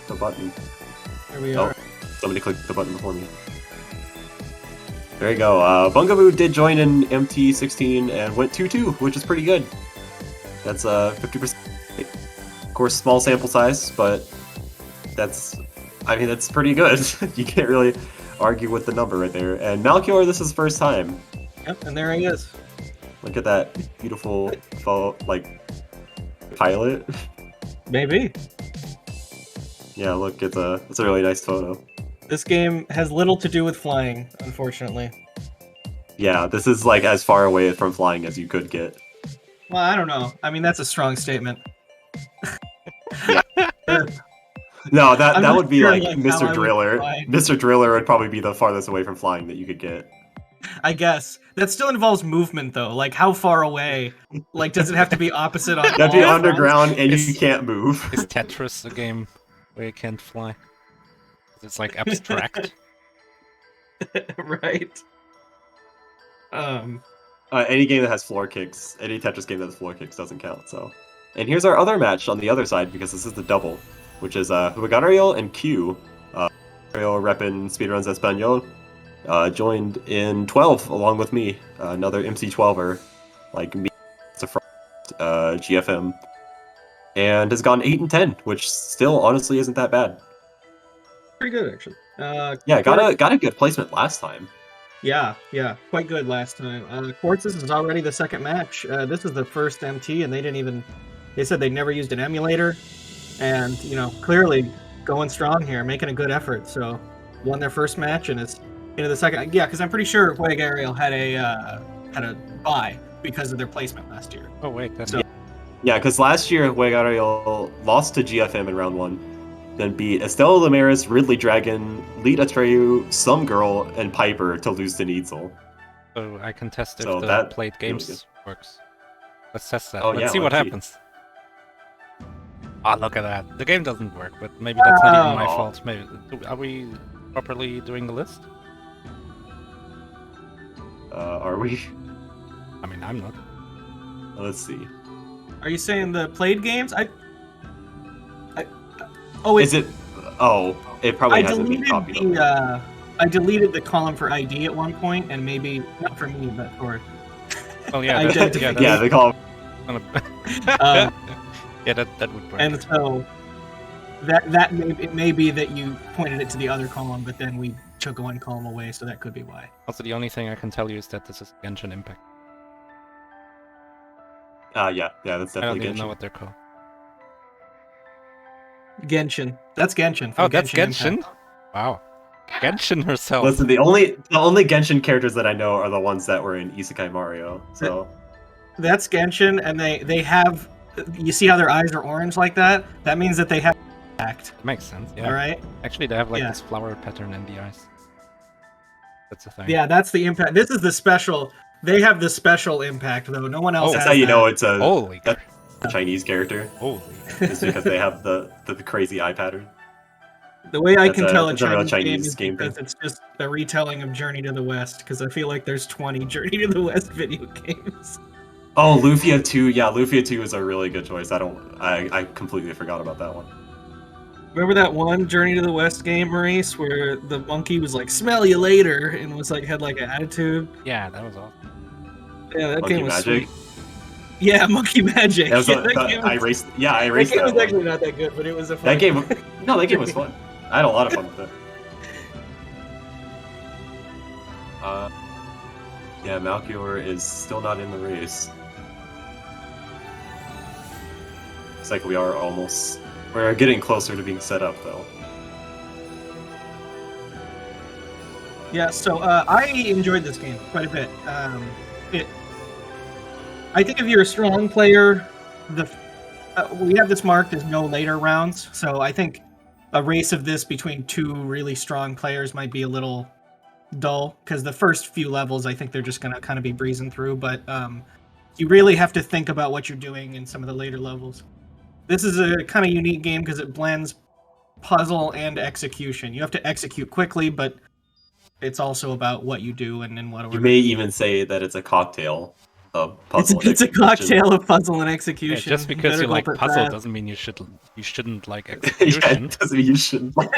the button. Here we are. Somebody clicked the button before me. There you go. Bungabooo did join in MT16 and went 2-2, which is pretty good. That's 50%. Of course, small sample size, but that's pretty good. You can't really argue with the number right there. And Malchior, this is his first time. Yep, and there he is. Look at that beautiful, pilot. Maybe. Yeah, look, it's a really nice photo. This game has little to do with flying, unfortunately. Yeah, this is like as far away from flying as you could get. Well, I don't know. I mean, that's a strong statement. No, that would be sure, like like, Mr. Driller. Mr. Driller would probably be the farthest away from flying that you could get. I guess. That still involves movement, though. Like, how far away? Like, does it have to be opposite on You have to be all underground and you can't move. Is Tetris a game where you can't fly? It's like abstract. Right. Any game that has floor kicks, any Tetris game that has floor kicks doesn't count, so. And here's our other match on the other side, because this is the double, which is JuegAriel and Q. JuegAriel reppin' Speedruns Espanol, joined in 12 along with me, another MC12er, like me, GFM, and has gone 8-10, which still honestly isn't that bad. Pretty good, actually. Yeah, got a good placement last time. Yeah, quite good last time. Quartz, this is already the second match. This is the first MT, and they said they never used an emulator, and clearly going strong here, making a good effort. So won their first match and is into the second. Yeah, because I'm pretty sure JuegAriel had a bye because of their placement last year. Oh wait, that's yeah, because last year JuegAriel lost to GFM in round 1. Then beat Estelle Ramirez, Ridley Dragon, Lead Atreyu, Some Girl, and Piper to lose to Needzel. So I can test if the played games works. Let's test that. Let's see what happens. Ah, look at that. The game doesn't work, but maybe that's not even my fault. Maybe are we properly doing the list? Are we? I mean, I'm not. Let's see. Are you saying the played games? Is it? Oh, it probably hasn't been copied. I deleted the column for ID at one point, and maybe not for me, but for. Oh yeah, the column. Yeah, that would work. And so it may be that you pointed it to the other column, but then we took one column away, so that could be why. Also, the only thing I can tell you is that this is Genshin Impact. Yeah, that's definitely Genshin. I don't even know what they're called. Genshin. That's Genshin. Oh, that's Genshin? Wow. Genshin herself. Listen, the only Genshin characters that I know are the ones that were in Isekai Mario. So that's Genshin, and they have. You see how their eyes are orange like that? That means that they have impact. Makes sense. Yeah. All right. Actually, they have like this flower pattern in the eyes. That's the thing. Yeah, that's the impact. This is the special. They have the special impact though. No one else. That's has how you that. know it's a Holy Chinese character. Holy. It's because they have the crazy eye pattern. The way I can tell a Chinese game because it's just a retelling of Journey to the West, because I feel like there's 20 Journey to the West video games. Oh, Lufia 2. Yeah, Lufia 2 is a really good choice. I completely forgot about that one. Remember that one Journey to the West game, Maurice, where the monkey was like, "Smell you later," and was like had like an attitude? Yeah, that was awesome. Yeah, that Monkey game was Magic. sweet. Yeah, Monkey Magic. I raced that game was one. actually not that good, but it was a fun That game was fun. I had a lot of fun with it. Yeah, Malchior is still not in the race. It's like we're getting closer to being set up, though. Yeah, so I enjoyed this game quite a bit. I think if you're a strong player, we have this marked as no later rounds, so I think a race of this between two really strong players might be a little dull, because the first few levels, I think they're just going to kind of be breezing through, but you really have to think about what you're doing in some of the later levels. This is a kind of unique game because it blends puzzle and execution. You have to execute quickly, but it's also about what you do and in what order. You may even say that it's a cocktail puzzle. It's a cocktail of puzzle and execution. Yeah, just because you like puzzle doesn't mean you shouldn't like execution. Yeah, it doesn't mean you shouldn't like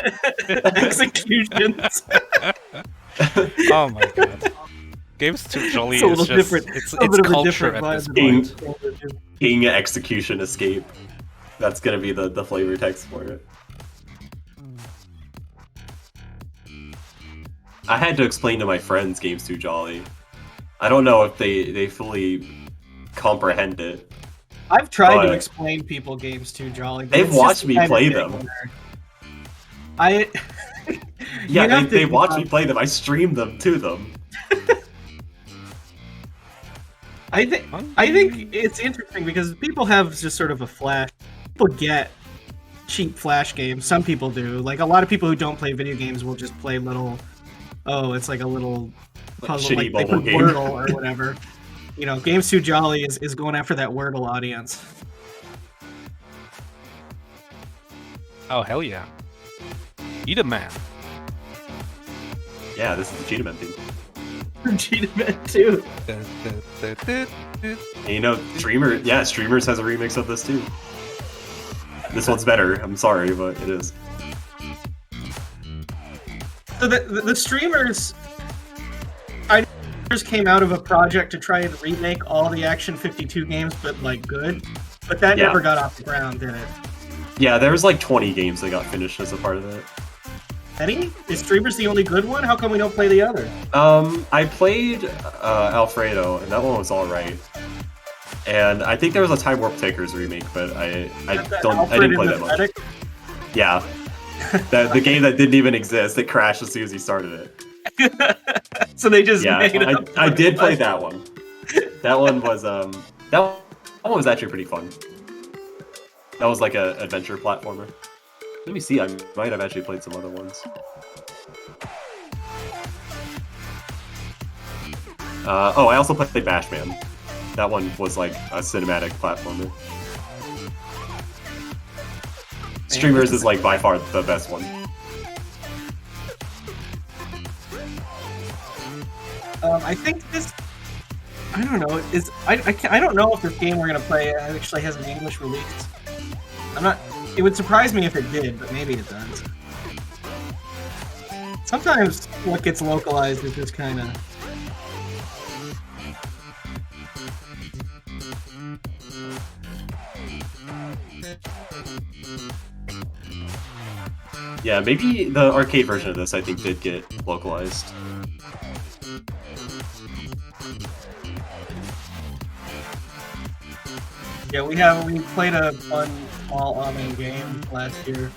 executions. Oh my god. Games Too Jolly it's a little is just different. it's culture at this point. point. King Execution Escape. That's gonna be the flavor text for it. I had to explain to my friends Games Too Jolly. I don't know if they fully comprehend it. I've tried to explain people Games Too Jolly. They've watched me play them. Yeah, they watch me play them. I stream them to them. I think it's interesting because people have just sort of a flash. People get cheap flash games. Some people do. Like a lot of people who don't play video games will just play little. Oh, it's like a little puzzle, like they put Wordle or whatever. You know, Games Too Jolly is going after that Wordle audience. Oh hell yeah! Cheetah Man. Yeah, this is the Cheetah Man theme. Cheetah Man too. And you know, Streamers has a remix of this too. This one's better. I'm sorry, but it is. So the streamers came out of a project to try and remake all the Action 52 games, but like good. But that never got off the ground, did it? Yeah, there was like 20 games that got finished as a part of it. Any? Is Streamers the only good one? How come we don't play the other? I played Alfredo, and that one was alright. And I think there was a Time Warp Takers remake, but I didn't play that much. Yeah. The game that didn't even exist, it crashed as soon as you started it. So they just made it up. I did play that one. That one was actually pretty fun. That was like an adventure platformer. Let me see, I might have actually played some other ones. I also played Bashman. That one was like a cinematic platformer. Streamers is like by far the best one. I think this. I don't know. I don't know if this game we're gonna play actually has an English release. I'm not. It would surprise me if it did, but maybe it does. Sometimes what gets localized is just kind of. Yeah, maybe the arcade version of this I think did get localized. Yeah, we played a fun small online game last year.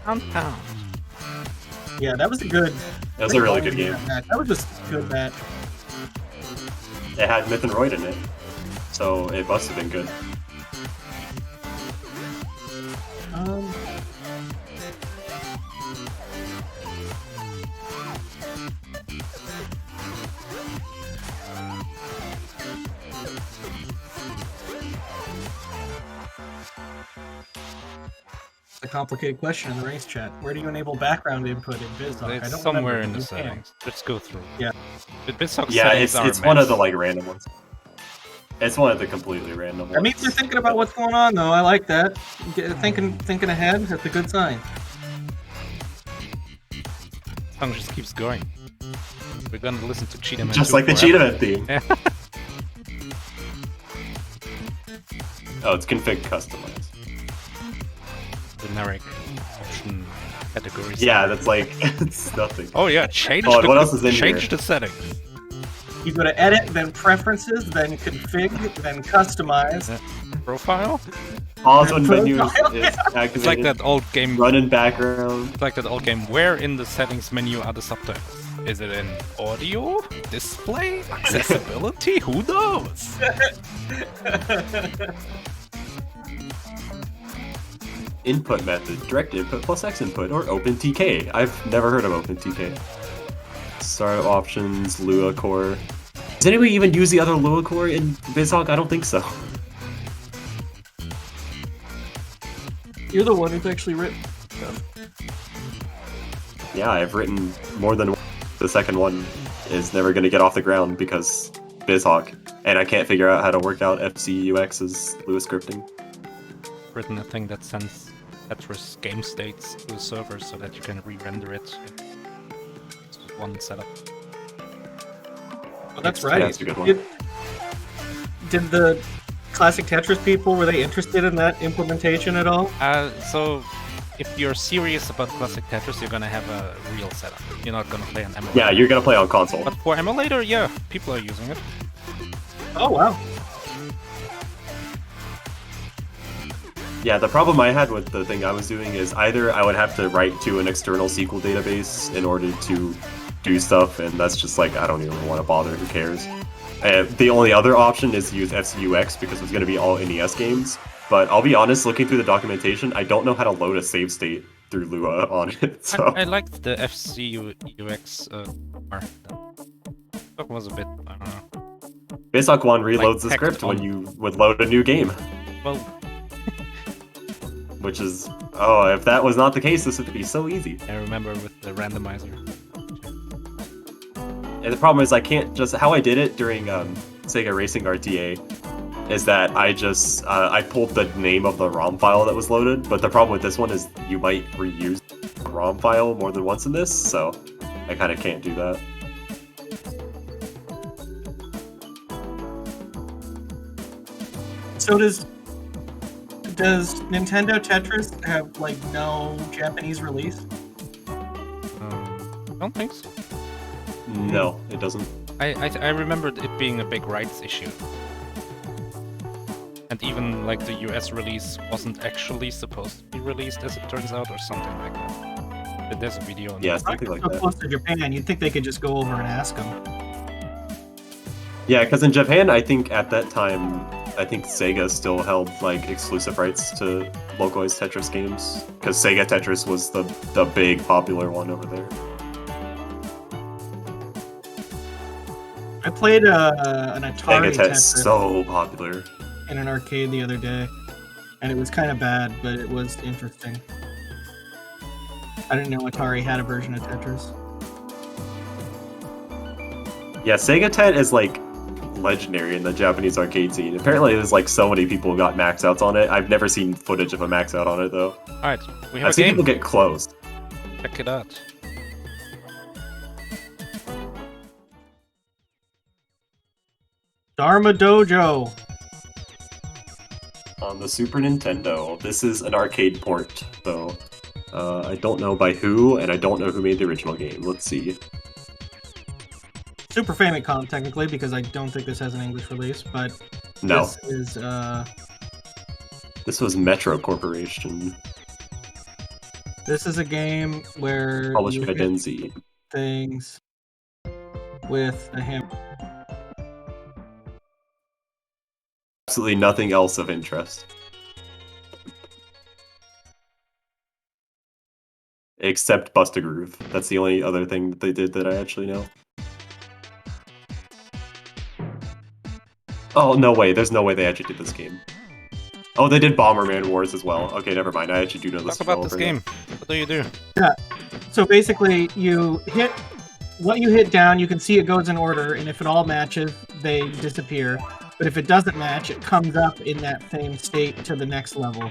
Compound. Yeah, that was a good. That was a really good game. That was just a good match. It had Myth and Royd in it, so it must have been good. A complicated question in the race chat. Where do you enable background input in BizHawk? It's somewhere in the settings. Let's go through. Yeah. The BizHawk yeah, settings it's one of the like random ones. It's one of the completely random ones. That means you're thinking about what's going on, though. I like that. Thinking ahead. That's a good sign. Song just keeps going. We're gonna listen to Cheetah Man. Just like the Cheetah Man theme. Yeah. Oh, it's config customized. Generic option categories. Yeah, that's like it's nothing. Oh yeah, change what else is in change here? the settings. You go to edit, then preferences, then config, then customize. Profile? Pause when menu is activated. It's like that old game. Run in background. It's like that old game. Where in the settings menu are the subtitles? Is it in audio? Display? Accessibility? Who knows? Input method, direct input plus X input, or OpenTK. I've never heard of OpenTK. Startup options, Lua core. Does anybody even use the other Lua core in BizHawk? I don't think so. You're the one who's actually written stuff. Yeah, I've written more than one. The second one is never going to get off the ground because BizHawk, and I can't figure out how to work out FCUX's Lua scripting. Written a thing that sends Tetris game states to the server so that you can re-render it. It's just one setup. Well, that's right. That's a good one. Did the classic Tetris people, were they interested in that implementation at all? So if you're serious about classic Tetris, you're gonna have a real setup. You're not gonna play on emulator. Yeah, you're gonna play on console. But for emulator, yeah, people are using it. Oh, wow. Yeah, the problem I had with the thing I was doing is either I would have to write to an external SQL database in order to do stuff, and that's just like, I don't even want to bother, who cares? The only other option is to use FCUX because it's going to be all NES games, but I'll be honest, looking through the documentation, I don't know how to load a save state through Lua on it, so... I liked the FCUX part. That was a bit, I don't know. BizHawk 1 reloads the script when you would load a new game. Well... Which is, oh, if that was not the case, this would be so easy. I remember with the randomizer. And the problem is I can't just, how I did it during Sega Racing RTA is that I just, I pulled the name of the ROM file that was loaded, but the problem with this one is you might reuse the ROM file more than once in this, so I kind of can't do that. So does Nintendo Tetris have, like, no Japanese release? I don't think so. No, it doesn't. I remembered it being a big rights issue. And even, like, the US release wasn't actually supposed to be released, as it turns out, or something like that. But there's a video on that. Something like that. So close to Japan, you'd think they could just go over and ask them. Yeah, because in Japan, I think at that time, I think Sega still held like exclusive rights to localized Tetris games, because Sega Tetris was the big popular one over there. I played an Atari Sega Tetris so popular in an arcade the other day, and it was kind of bad, but it was interesting. I didn't know Atari had a version of Tetris. Yeah, Sega Tet is like legendary in the Japanese arcade scene. Apparently there's like so many people who got max outs on it. I've never seen footage of a max out on it though. Alright, we have I've a seen game. people get closed. Check it out. Dharma Dojou. On the Super Nintendo. This is an arcade port though. I don't know by who, and I don't know who made the original game. Let's see. Super Famicom, technically, because I don't think this has an English release, but no. This is, This was Metro Corporation. This is a game where Published you by hit Denzi. things with a hammer. Absolutely nothing else of interest. Except Bust a Groove. That's the only other thing that they did that I actually know. Oh, no way. There's no way they actually did this game. Oh, they did Bomberman Wars as well. Okay, never mind. I actually do know this. Talk about this game. What do you do? Yeah. So basically, you hit what you hit down, you can see it goes in order, and if it all matches, they disappear. But if it doesn't match, it comes up in that same state to the next level.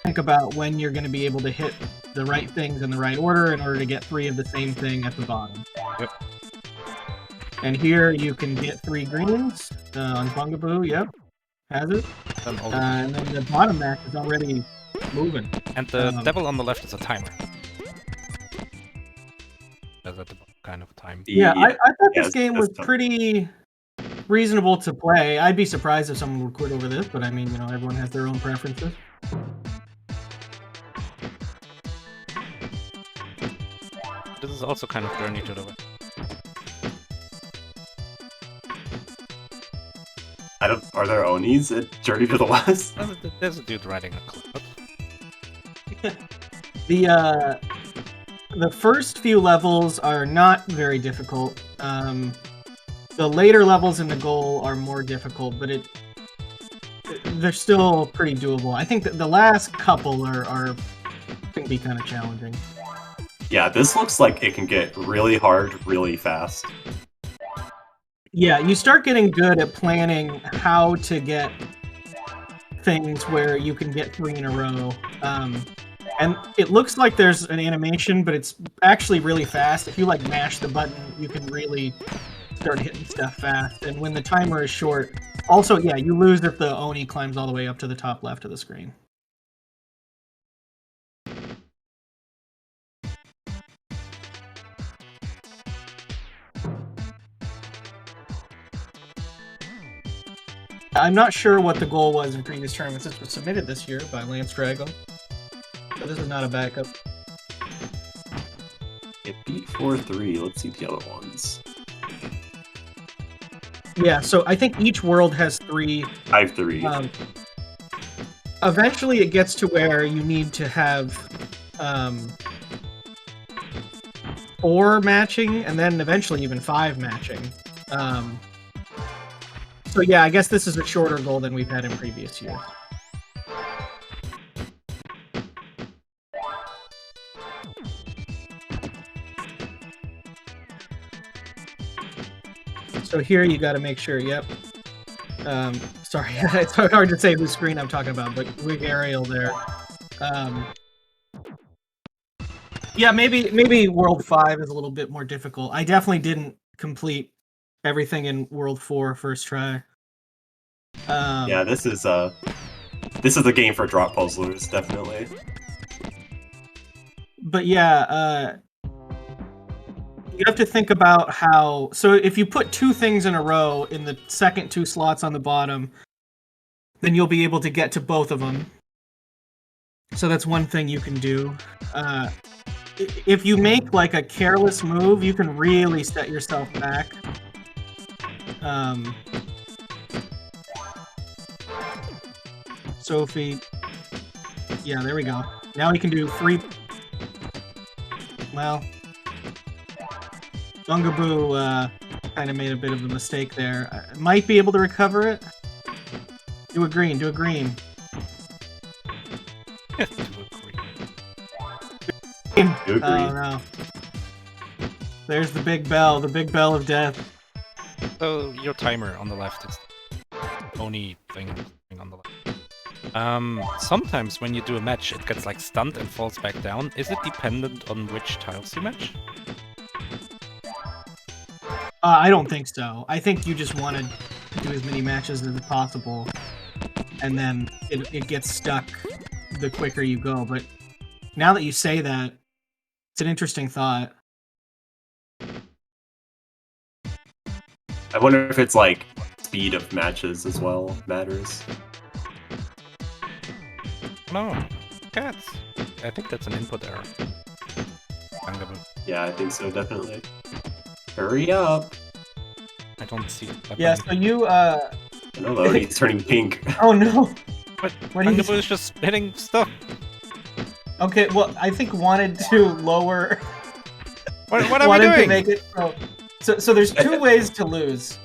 Think about when you're going to be able to hit the right things in the right order in order to get 3 of the same thing at the bottom. Yep. And here you can get 3 greens on Bungabooo. Yep, has it. And then the bottom match is already moving. And the devil on the left is a timer. That's a kind of time. Yeah, I thought this game was pretty reasonable to play. I'd be surprised if someone would quit over this, but I mean, you know, everyone has their own preferences. This is also kind of Journey to the West. Are there Onis at Journey to the West? There's a dude riding a cloud. The first few levels are not very difficult. The later levels in the goal are more difficult, but they're still pretty doable. I think that the last couple can be kind of challenging. Yeah, this looks like it can get really hard really fast. Yeah, you start getting good at planning how to get things where you can get 3 in a row. And it looks like there's an animation, but it's actually really fast. If you like mash the button, you can really start hitting stuff fast. And when the timer is short, also, yeah, you lose if the Oni climbs all the way up to the top left of the screen. I'm not sure what the goal was in previous tournaments. This was submitted this year by Lance Drago. So this is not a backup. It beat 4-3. Let's see the other ones. Yeah, so I think each world has 3. 5-3. Eventually it gets to where you need to have 4 matching, and then eventually even 5 matching. So yeah, I guess this is a shorter goal than we've had in previous years. So here you got to make sure, yep. Sorry, it's hard to say whose screen I'm talking about, but JuegAriel there. Yeah, maybe World 5 is a little bit more difficult. I definitely didn't complete everything in World 4 first try. Yeah, this is a game for drop puzzlers, definitely. But yeah, you have to think about how... So if you put 2 things in a row in the second 2 slots on the bottom, then you'll be able to get to both of them. So that's one thing you can do. If you make like a careless move, you can really set yourself back. Sophie. Yeah, there we go. Now we can do 3... Well... Bungabooo kind of made a bit of a mistake there. I might be able to recover it. Do a green, do a green. Do a green. Do a green. Oh no. There's the big bell of death. So your timer on the left is the only thing on the left. Sometimes when you do a match, it gets like stunned and falls back down. Is it dependent on which tiles you match? I don't think so. I think you just want to do as many matches as possible, and then it gets stuck the quicker you go. But now that you say that, it's an interesting thought. I wonder if it's like speed of matches as well matters. No, cats. I think that's an input error. Bungabooo. Yeah, I think so, definitely. Hurry up! I don't see it. Yeah, so you, No, he's turning pink. Oh no! But What do you... Bungabooo is just hitting stuff. Okay, well, I think wanted to lower... What are we doing? To make it... So there's 2 ways to lose.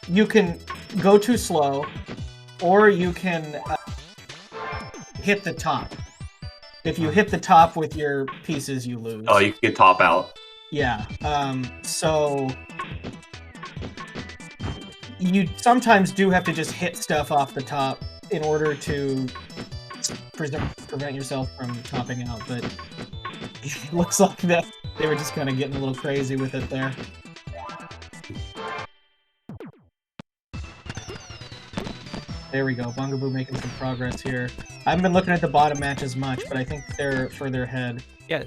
You can go too slow, or you can hit the top. If you hit the top with your pieces, you lose. Oh, you can top out. Yeah, so you sometimes do have to just hit stuff off the top in order to prevent yourself from topping out, but it looks like that they were just kind of getting a little crazy with it there. There we go, Bungabooo making some progress here. I haven't been looking at the bottom matches much, but I think they're further ahead. Yeah,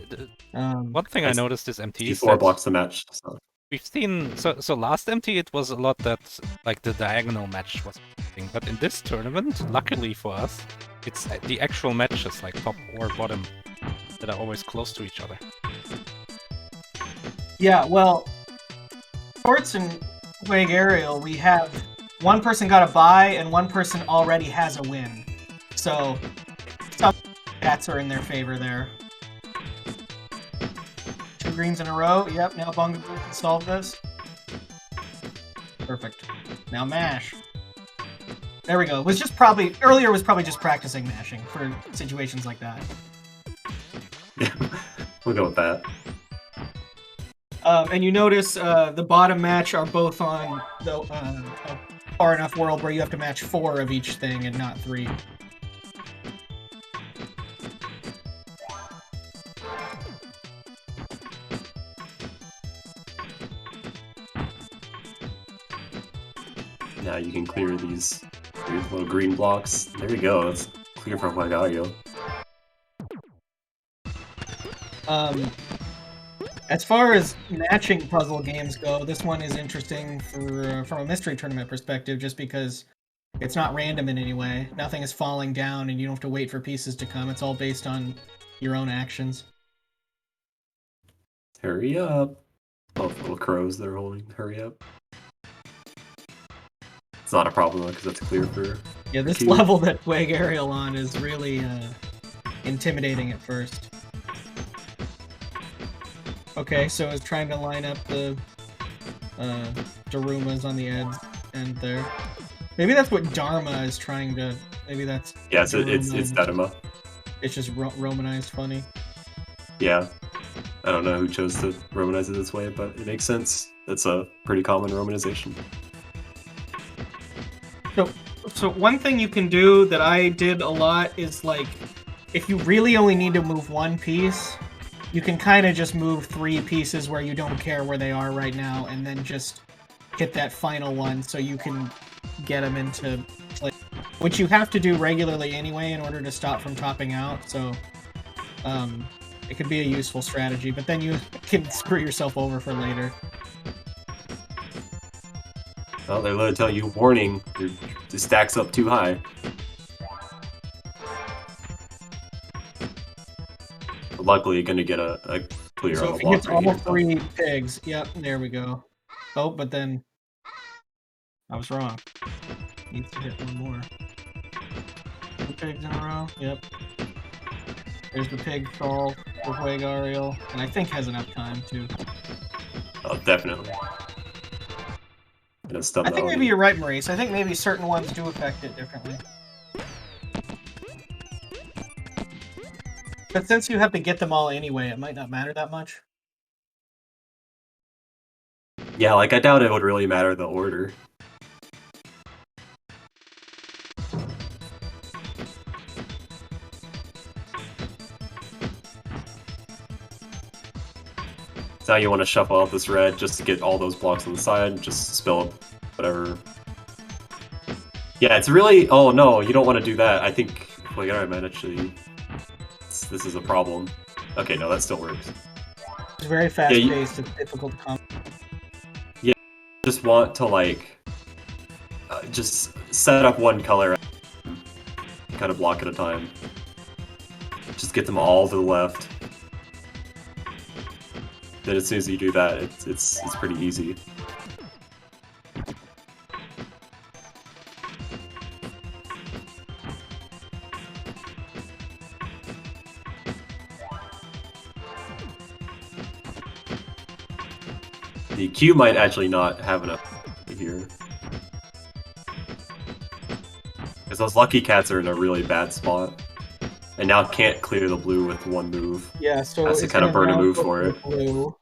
one thing I noticed is MT. D4 blocks the match. So. We've seen so last MT it was a lot that like the diagonal match was thing, but in this tournament, luckily for us, it's the actual matches like top or bottom that are always close to each other. Yeah, well, Quartz and JuegAriel, we have one person got a bye and one person already has a win, so some stats are in their favor there. 2 greens in a row. Yep, now Bungabooo can solve this. Perfect. Now mash. There we go. Earlier was probably just practicing mashing for situations like that. Yeah, we'll go with that. And you notice the bottom match are both on the a far enough world where you have to match 4 of each thing and not 3. Now you can clear these little green blocks. There you go. That's clear from JuegAriel. As far as matching puzzle games go, this one is interesting from a mystery tournament perspective, just because it's not random in any way. Nothing is falling down, and you don't have to wait for pieces to come. It's all based on your own actions. Hurry up! Oh, little crows they're holding. Hurry up! It's not a problem though, because that's clear for. Yeah, this level that JuegAriel on is really intimidating at first. Okay, so it's trying to line up the Darumas on the end there. Maybe that's what Dharma is trying to. Maybe that's. Yeah, it's Dharma. It's just Romanized funny. Yeah, I don't know who chose to Romanize it this way, but it makes sense. It's a pretty common Romanization. So one thing you can do that I did a lot is, like, if you really only need to move one piece, you can kind of just move 3 pieces where you don't care where they are right now, and then just hit that final one so you can get them into play, which you have to do regularly anyway in order to stop from topping out, so it could be a useful strategy, but then you can screw yourself over for later. Well, they literally tell you, warning, the stack's up too high. But luckily, you're gonna get a clear so on if the he hits block. all 3 pigs, yep, there we go. Oh, but then I was wrong. Needs to hit 1 more. 2 pigs in a row, yep. There's the pig stall for JuegAriel, and I think has enough time too. Oh, definitely. I think maybe you're right, Maurice. I think maybe certain ones do affect it differently. But since you have to get them all anyway, it might not matter that much. Yeah, like, I doubt it would really matter the order. So now you want to shuffle out this red just to get all those blocks on the side, just spill whatever. Yeah, it's really... Oh no, you don't want to do that. I think... Well, yeah, I might actually... This is a problem. Okay, no, that still works. It's very fast-paced, it's difficult to come. Yeah, just want to, like... just set up one color, kind of block at a time. Just get them all to the left. Then as soon as you do that, it's pretty easy. The Q might actually not have enough here. Because those lucky cats are in a really bad spot. And now can't clear the blue with 1 move. Yeah, so has to kind of burn a move for it. Blue,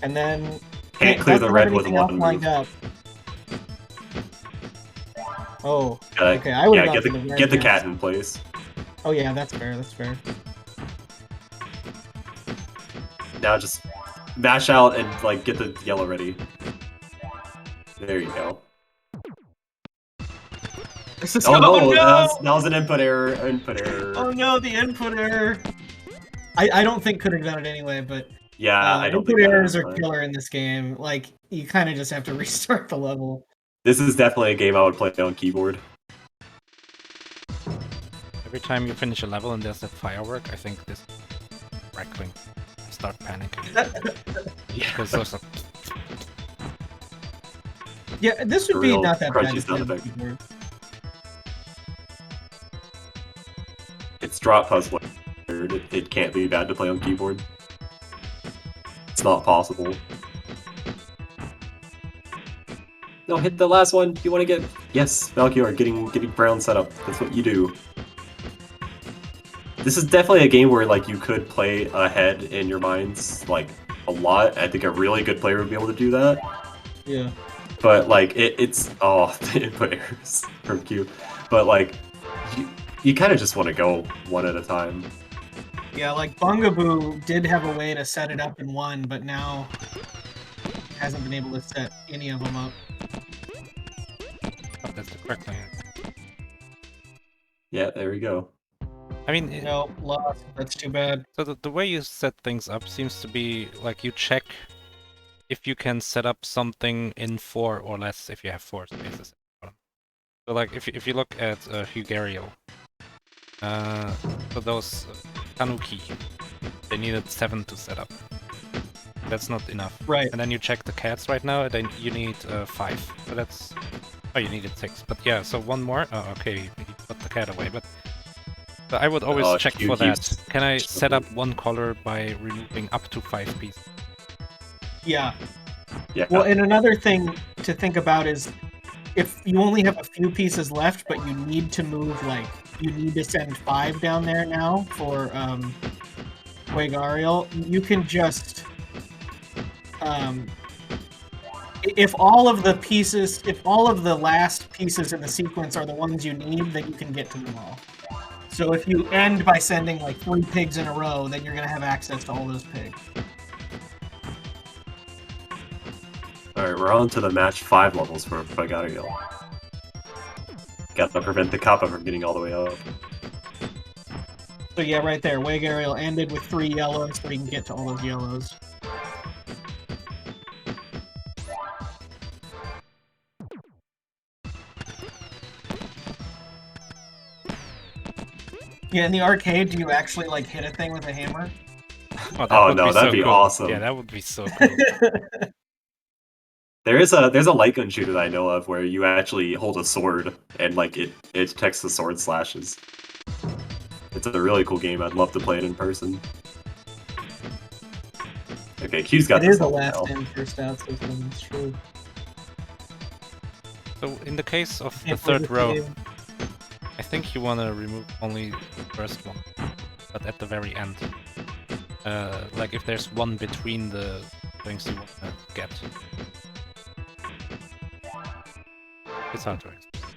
and then can't clear the red with 1 move. Up. Oh, okay. I would get the cat in place. Oh yeah, that's fair. That's fair. Now just mash out and like get the yellow ready. There you go. Oh no! That was an input error. Oh no, the input error. I don't think could have done it anyway, but yeah, I don't input errors are killer in this game. Like, you kind of just have to restart the level. This is definitely a game I would play on keyboard. Every time you finish a level and there's that firework, I think this crackling. I start panicking. Yeah, because those are... Yeah, this would be not that bad. Keyboard. It's drop puzzle. It can't be bad to play on keyboard. It's not possible. No, hit the last one. You want to get... Yes, Malchior, getting brown set up. That's what you do. This is definitely a game where, like, you could play ahead in your minds, like, a lot. I think a really good player would be able to do that. Yeah. But like it's the input errors from Q. But like you kind of just want to go one at a time. Yeah, like Bungabooo did have a way to set it up in one, but now hasn't been able to set any of them up. Oh, that's the correct thing. Yeah, there we go. I mean, no, lost. That's too bad. So the way you set things up seems to be like you check if you can set up something in 4 or less if you have 4 spaces. So like if you look at JuegAriel, for those Tanuki, they needed 7 to set up. That's not enough. Right. And then you check the cats right now, and then you need 5. So that's... Oh, you needed 6. But yeah, so one more. Oh, okay, you put the cat away, but... So I would always check for that. Can I set up one color by removing up to 5 pieces? Yeah. Yeah. Well, and another thing to think about is if you only have a few pieces left, but you need to move, like, you need to send 5 down there now for JuegAriel, you can just... if all of the pieces, if all of the last pieces in the sequence are the ones you need, then you can get to them all. So if you end by sending like 3 pigs in a row, then you're going to have access to all those pigs. Alright, we're on to the match 5 levels for JuegAriel. Gotta prevent the Kappa from getting all the way up. So yeah, right there, JuegAriel ended with 3 yellows, so we can get to all those yellows. Yeah, in the arcade, do you actually like hit a thing with a hammer? Oh no, that'd be awesome. Yeah, that would be so cool. There's a light gun shooter that I know of where you actually hold a sword and like it detects the sword slashes. It's a really cool game. I'd love to play it in person. Okay, Q's got this. It is a last in first out system. It's true. So in the case of the third row, I think you want to remove only the first one, but at the very end. Like if there's one between the things you want to get. It's hard to explain.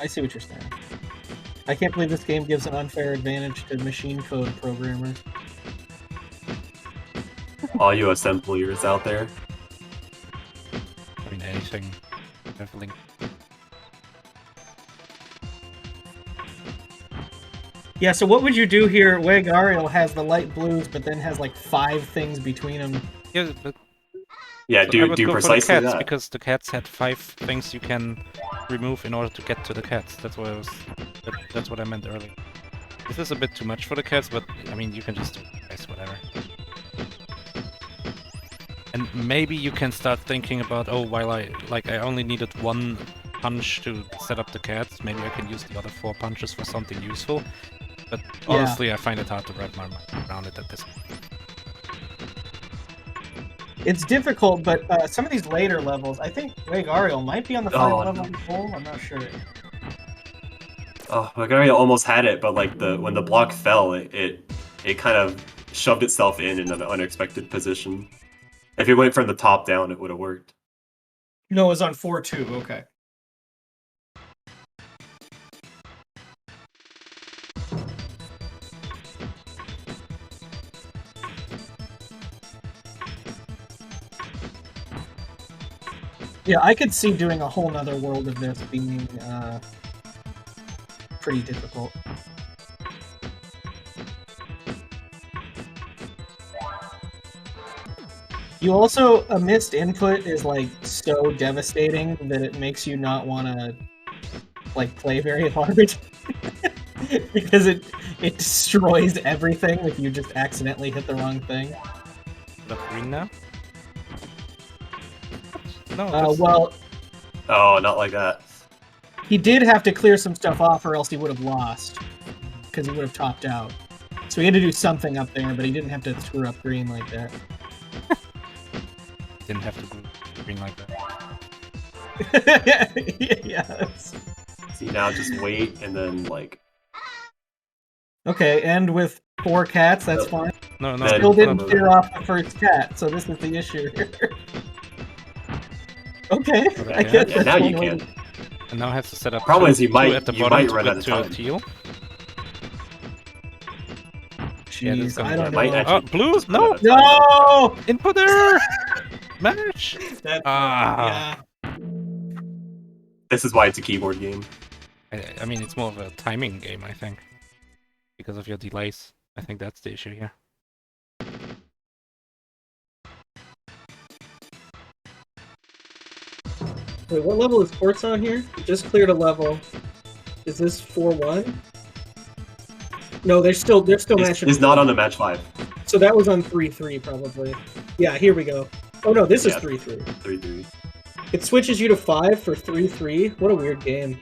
I see what you're saying. I can't believe this game gives an unfair advantage to machine code programmers. All you assemblers out there. I mean, anything. Leveling. Yeah, so what would you do here? JuegAriel has the light blues, but then has like 5 things between them. Yeah, but yeah, so do precisely cats, that. Because the cats had 5 things you can remove in order to get to the cats. That's what I was. That's what I meant earlier. This is a bit too much for the cats, but I mean, you can just do it, guys, whatever. And maybe you can start thinking about, oh, while I only needed 1 punch to set up the cats, maybe I can use the other 4 punches for something useful. But honestly, I find it hard to wrap my mind around it at this point. It's difficult, but some of these later levels, I think JuegAriel might be on the 5 level goal. I'm not sure. Oh, JuegAriel almost had it, but like when the block fell, it kind of shoved itself in an unexpected position. If it went from the top down, it would have worked. No, it was on 4-2. Okay. Yeah, I could see doing a whole nother world of this being pretty difficult. You also, a missed input is like so devastating that it makes you not want to like play very hard because it destroys everything if you just accidentally hit the wrong thing. The green now? No. Well. Oh, not like that. He did have to clear some stuff off, or else he would have lost, because he would have topped out. So he had to do something up there, but he didn't have to screw up green like that. Didn't have to go green like that. Yes. See, now just wait and then like. Okay, and with 4 cats, that's fine. No. Still didn't clear off the first cat, so this is the issue here. Okay, I guess that's now you can. And now I have to set up Problem is you might at the bottom run out of time. teal. Jeez, I don't know. Oh, blue? No! No! Input error! Match! Yeah. This is why it's a keyboard game. I mean, it's more of a timing game, I think. Because of your delays. I think that's the issue here. Wait, what level is Quartz on here? Just cleared a level. Is this 4-1? No, they're still matching. It's not on the match 5. So that was on 3-3 probably. Yeah, here we go. Oh no, this is 3-3. 3-3. It switches you to 5 for 3-3. What a weird game.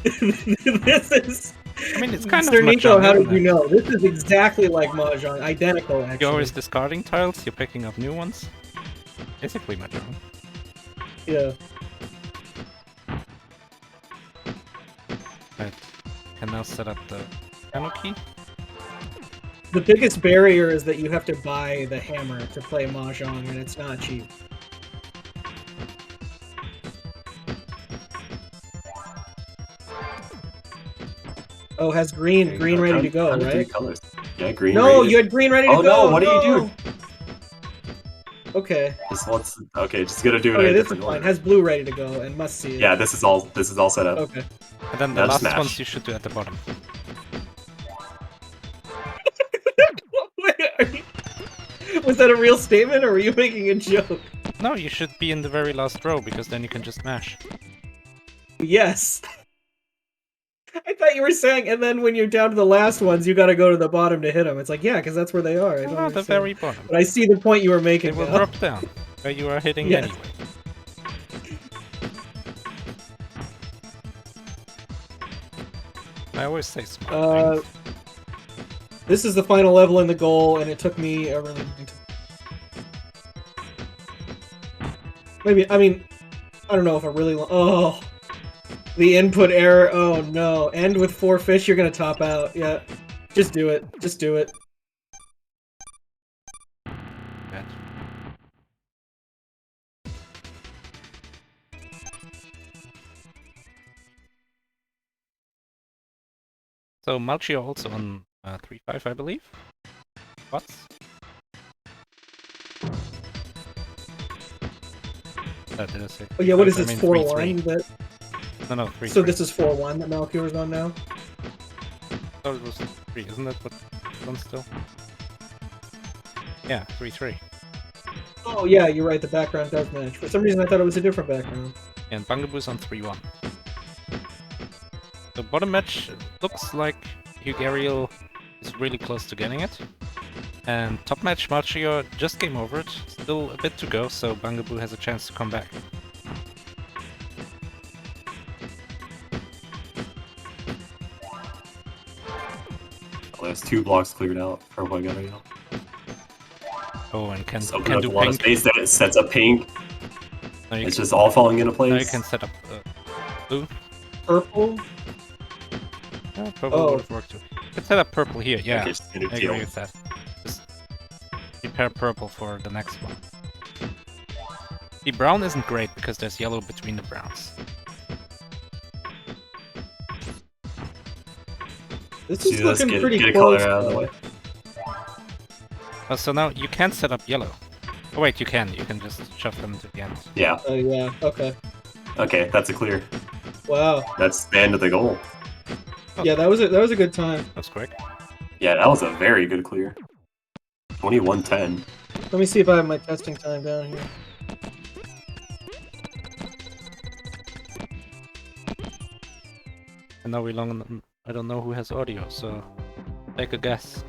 This is... I mean, it's kind Mr. of Nico, Mahjong, how did isn't you it? know? This is exactly like Mahjong. Identical, actually. You're always discarding tiles, you're picking up new ones. Basically Mahjong. Yeah. Right. Can now set up the piano key. The biggest barrier is that you have to buy the hammer to play Mahjong, and it's not cheap. Oh, has green ready to go, right? Colors. Yeah, green. No, you had green ready to go. Oh no, what do you do? Okay. Just gonna do it in a this different is fine. order. Has blue ready to go and must see it. Yeah, this is all set up. Okay. And then the Now last smash. ones you should do at the bottom. Was that a real statement, or were you making a joke? No, you should be in the very last row, because then you can just mash. Yes. I thought you were saying, and then when you're down to the last ones, you gotta go to the bottom to hit them. It's like, yeah, because that's where they are. I don't Oh, the understand. very bottom. But I see the point you were They making will now. drop down, where you are hitting Yes. anyway. I always say smart things. This is the final level in the goal, and it took me a really long time. Maybe, I mean, I don't know if a really long... Oh! The input error, oh no. End with 4 fish, you're gonna top out. Yeah. Just do it. Just do it. Bad. So Malchior also on 3-5, I believe. Quartz. Did I say? Oh yeah, what is I this, mean 4-1? 3-3. That... No, 3-3. So this is 4-1 that Malchior's on now? I thought it was 3, isn't that what it's on still? Yeah, 3-3. Oh yeah, you're right, the background does match. For some reason I thought it was a different background. And Bungaboo's on 3-1. The bottom match looks like JuegAriel is really close to getting it. And top match, Malchior just came over it. Still a bit to go, so Bungaboo has a chance to come back. Well, there's 2 blocks cleared out for JuegAriel. Oh, and can So do a lot of pink. space that it sets up pink. Now you It's can, just all falling into place. now you can set up blue. Purple? Yeah, purple would have worked too. You can set up purple here, yeah. Okay, just gonna I deal. agree with that. Just prepare purple for the next one. The brown isn't great because there's yellow between the browns. This is let's looking pretty get a close. color out of the way. Oh, so now you can't set up yellow. Oh wait, you can. You can just shove them to the end. Yeah. Oh yeah, okay. Okay, that's a clear. Wow. That's the end of the goal. Yeah, that was a good time. That's quick. Yeah, that was a very good clear. 21-10. Let me see if I have my testing time down here. And now I don't know who has audio, so take a guess.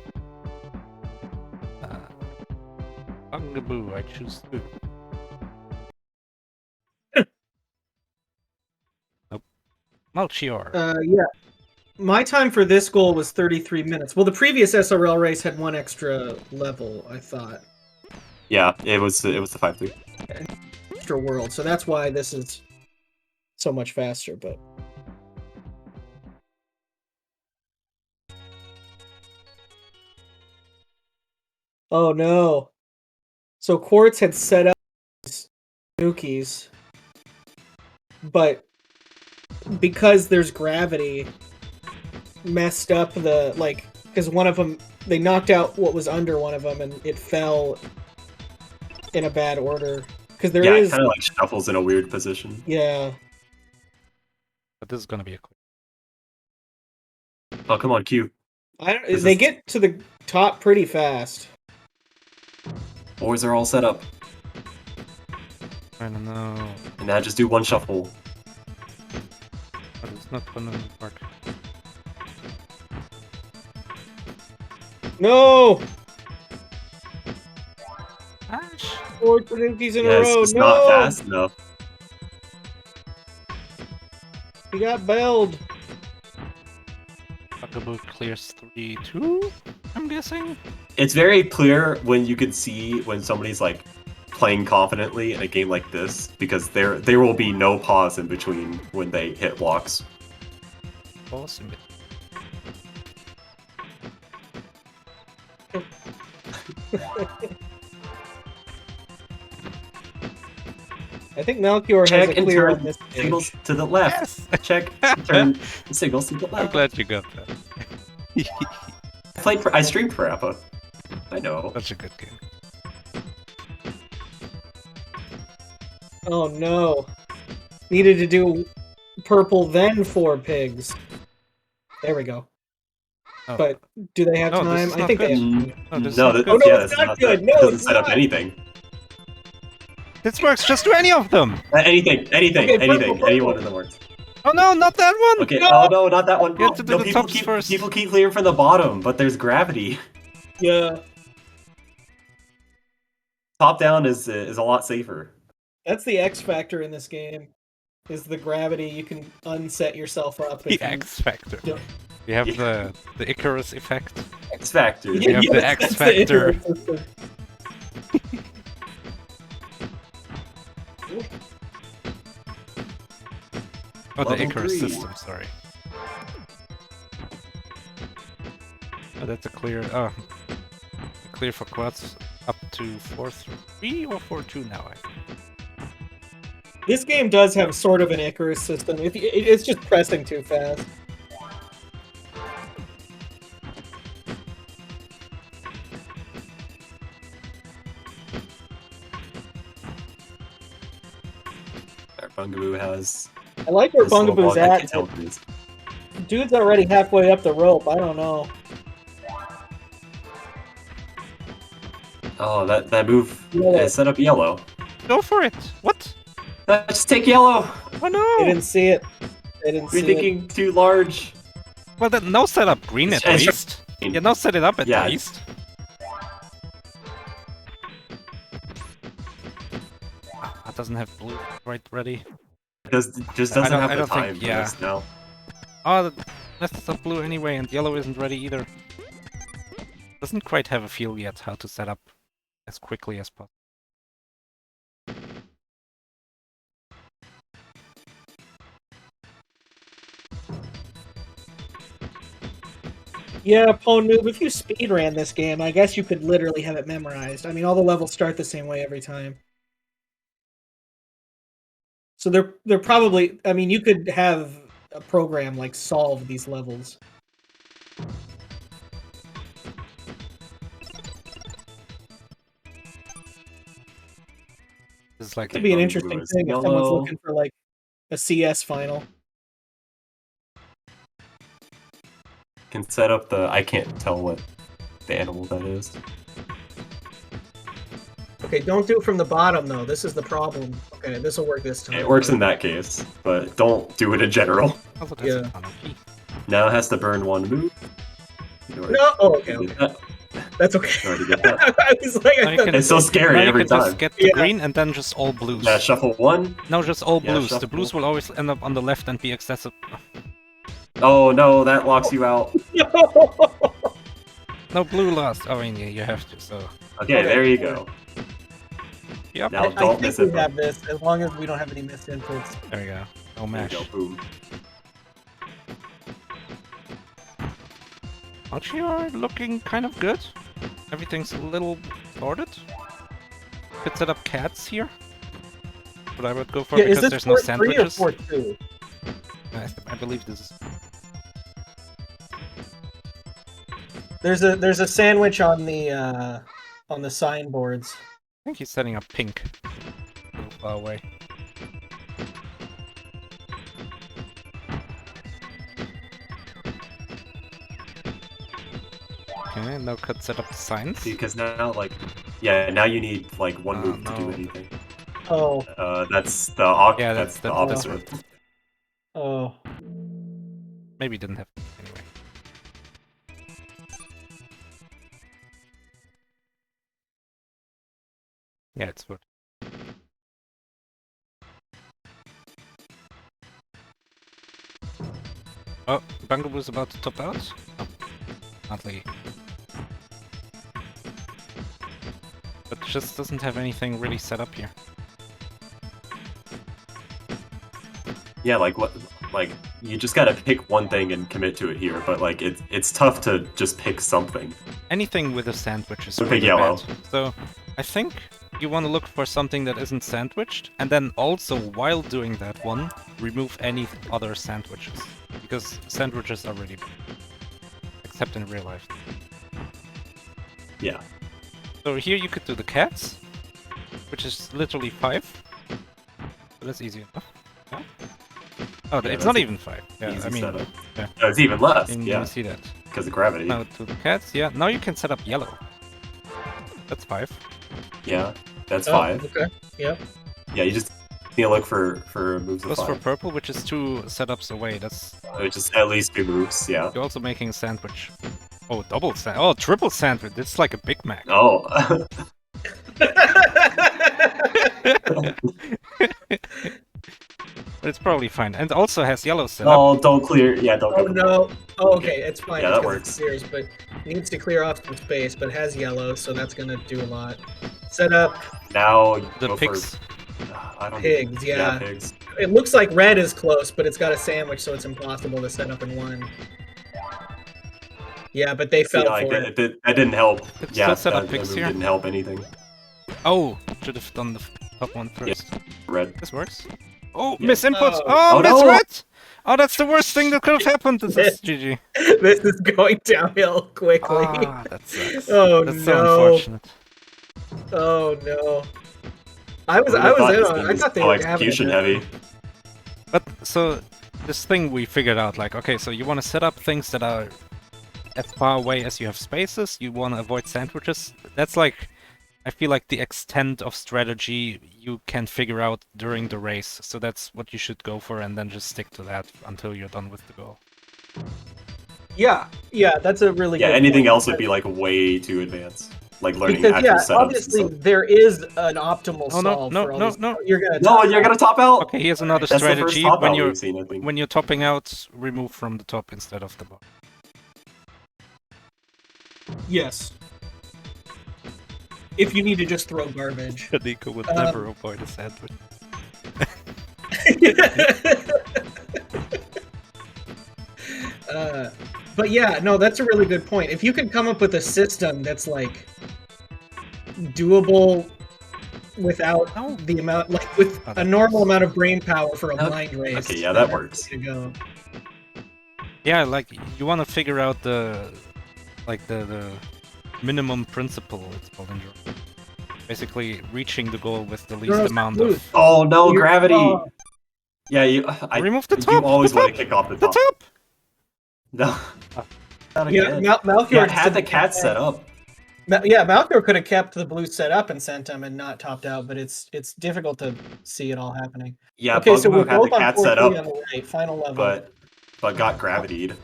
Bungabooo, I choose 2. Nope. Malchior. Yeah. My time for this goal was 33 minutes. Well, the previous SRL race had 1 extra level, I thought. Yeah, it was the 5-3. extra world, so that's why this is so much faster, but... Oh no. So Quartz had set up Nukies, but because there's gravity, messed up the, like, because one of them, they knocked out what was under one of them, and it fell in a bad order. Because there is... it kind of like shuffles in a weird position. Yeah. But this is gonna be a quick. Oh, come on, Q. They get to the top pretty fast. Boards are all set up. I don't know. And now just do one shuffle. But it's not gonna work. No! Ash! 4 Tanukis in a row. It's No! not fast enough. He got belled. Bungabooo clears 3-2, I'm guessing? It's very clear when you can see when somebody's like playing confidently in a game like this, because there will be no pause in between when they hit blocks. Pause in between. I think Malchior has a clear on this page. Signals to the left. Yes! Check, turn signals to the left. I'm glad you got that. I streamed for Appa. I know. Such a good game. Oh no. Needed to do purple, then 4 pigs. There we go. Oh. But do they have time? I think they have time. It's not good. No, it doesn't it's set up not. anything. This works, just do any of them! Anything, Okay, purple. any one of them works. Oh no, not that one! Okay, No! oh no, not that one. You have to do No, the people tops keep first. people keep clearing from the bottom, but there's gravity. Yeah. Top down is a lot safer. That's the X factor in this game. Is the gravity. You can unset yourself up. The X Factor. Yeah. You have the Icarus effect. X Factor. You have the X Factor. Oh, the Level Icarus 3. system, sorry. Oh, that's a clear. Oh. Clear for Quartz up to 4-3 or 4-2 now, I think. This game does have sort of an Icarus system. It's just pressing too fast. Our Bungabooo has. I like where this little Bungaboo's bug, I at. can't tell what it is. Dude's already halfway up the rope. I don't know. Oh, that move Yeah. is set up yellow. Go for it! What? Just take yellow. Oh no! They didn't see it. They didn't see You're thinking too large. Well, then no set up green at It's- least. Yeah, no set it up at Yeah. least. That doesn't have blue right ready. Just doesn't I have the don't think- time for yeah. this now. Oh, that's not blue anyway, and yellow isn't ready either. Doesn't quite have a feel yet how to set up as quickly as possible. Yeah, Pwn Noob, if you speedran this game, I guess you could literally have it memorized. I mean, all the levels start the same way every time. So they're probably... I mean, you could have a program, like, solve these levels. This is like Could be an interesting thing if someone's looking for, like, a CS final. Can set up the. I can't tell what the animal that is. Okay, don't do it from the bottom, though. This is the problem. Okay, this will work this time. It works in that case, but don't do it in general. Oh, that's Yeah. Now it has to burn one move. No! Oh, okay, okay. That's okay. Already did that. I was like, Now you can- It's so scary now you every can just time. get the Yeah. green and then just all blues. Yeah, shuffle one. No, just all Yeah, blues. The shuffle. blues will always end up on the left and be accessible. Oh no, that locks you out. No blue lost. Oh, I mean, yeah, you have to, so... Okay, there you go. Yep. Now I don't think miss we it. have this, as long as we don't have any missed inputs. There you go. No mash. There you go, boom. Malchior looking kind of good. Everything's a little sorted. Could set up cats here. But I would go for Yeah, because there's no sandwiches. Is this 4-3 or 4-2? I believe this is. There's a sandwich on the signboards. I think he's setting up pink. A little far away. Okay, now could set up the signs. Because now, like, yeah, now you need like one move to do anything. Oh. That's the that's the opposite. Oh. Maybe didn't have anyway. Yeah, it's good. Oh, Bungabooo's about to top out? Oh, oddly. But just doesn't have anything really set up here. Yeah, like what? Like you just gotta pick one thing and commit to it here, but like it's tough to just pick something. Anything with a sandwich is pick really yellow. bad. So I think you want to look for something that isn't sandwiched, and then also while doing that one, remove any other sandwiches, because sandwiches are really bad, except in real life. Yeah. So here you could do the cats, which is literally 5. So that's easy enough. Yeah? Oh, Yeah, it's not even 5. Yeah, easy I mean, setup. yeah. No, it's even less. And Yeah, you see that. because of gravity. Now to the cats, yeah. Now you can set up yellow. That's 5. Yeah, that's Oh, 5. okay. Yep. Yeah, you just need to look for moves of Goes 5. for purple, which is 2 setups away. That's Which is at least 2 moves. Yeah. you're also making a sandwich. Oh, double sandwich. Oh, triple sandwich. It's like a Big Mac. Oh. It's probably fine. And also has yellow set up. Oh, don't clear. Yeah, don't. Oh go. no. Oh, okay, it's fine. Yeah, it's that 'cause works. it clears, but needs to clear off some space, but has yellow, so that's gonna do a lot. Set up Now you The go pigs. For, I don't pigs, know. yeah. Pigs. It looks like red is close, but it's got a sandwich, so it's impossible to set up in one. Yeah, but they fell Yeah, like, for it. that didn't help. It's Yeah, still set up that pigs move here. didn't help anything. Oh, should have done the top one first. Red. This works. Oh, Yeah. miss input. Oh. Oh, Oh, miss no. red. Oh, that's the worst thing that could have happened. This is GG. This is going downhill quickly. Ah, that sucks. Oh That's no. so unfortunate. Oh no. I was in on it. I thought they so were having execution it. heavy. But so this thing we figured out, like, okay, so you want to set up things that are as far away as you have spaces. You want to avoid sandwiches. That's like, I feel like the extent of strategy you can figure out during the race. So that's what you should go for, and then just stick to that until you're done with the goal. Yeah, that's a really Yeah, good anything point. else would be like way too advanced. Like learning Because actual yeah, setups. obviously and stuff. there is an optimal Oh, no, solve no, for all no, these. no. You're gonna No, you're gonna top out. Okay, here's another That's the first strategy. top When out you're we've seen, I think. when you're topping out, remove from the top instead of the bottom. Yes. If you need to just throw garbage. Nico would never avoid a sandwich. But yeah, no, that's a really good point. If you could come up with a system that's like doable without the amount, like with a normal amount of brain power for a blind race. Okay, yeah, that works. To go. Yeah, like you want to figure out the minimum principle. It's called in German. Basically, reaching the goal with the least amount of. Oh no, gravity! Yeah, remove the top. You always the top, want to kick off the the top. top. No. Not Yeah, again. Malchior Yeah, had the cat set up. Yeah, Malchior could have kept the blue set up and sent him and not topped out, but it's difficult to see it all happening. Yeah, okay, so we're Bungabooo had the both on cat 4-3 set up, on the right, final level. but got gravitied.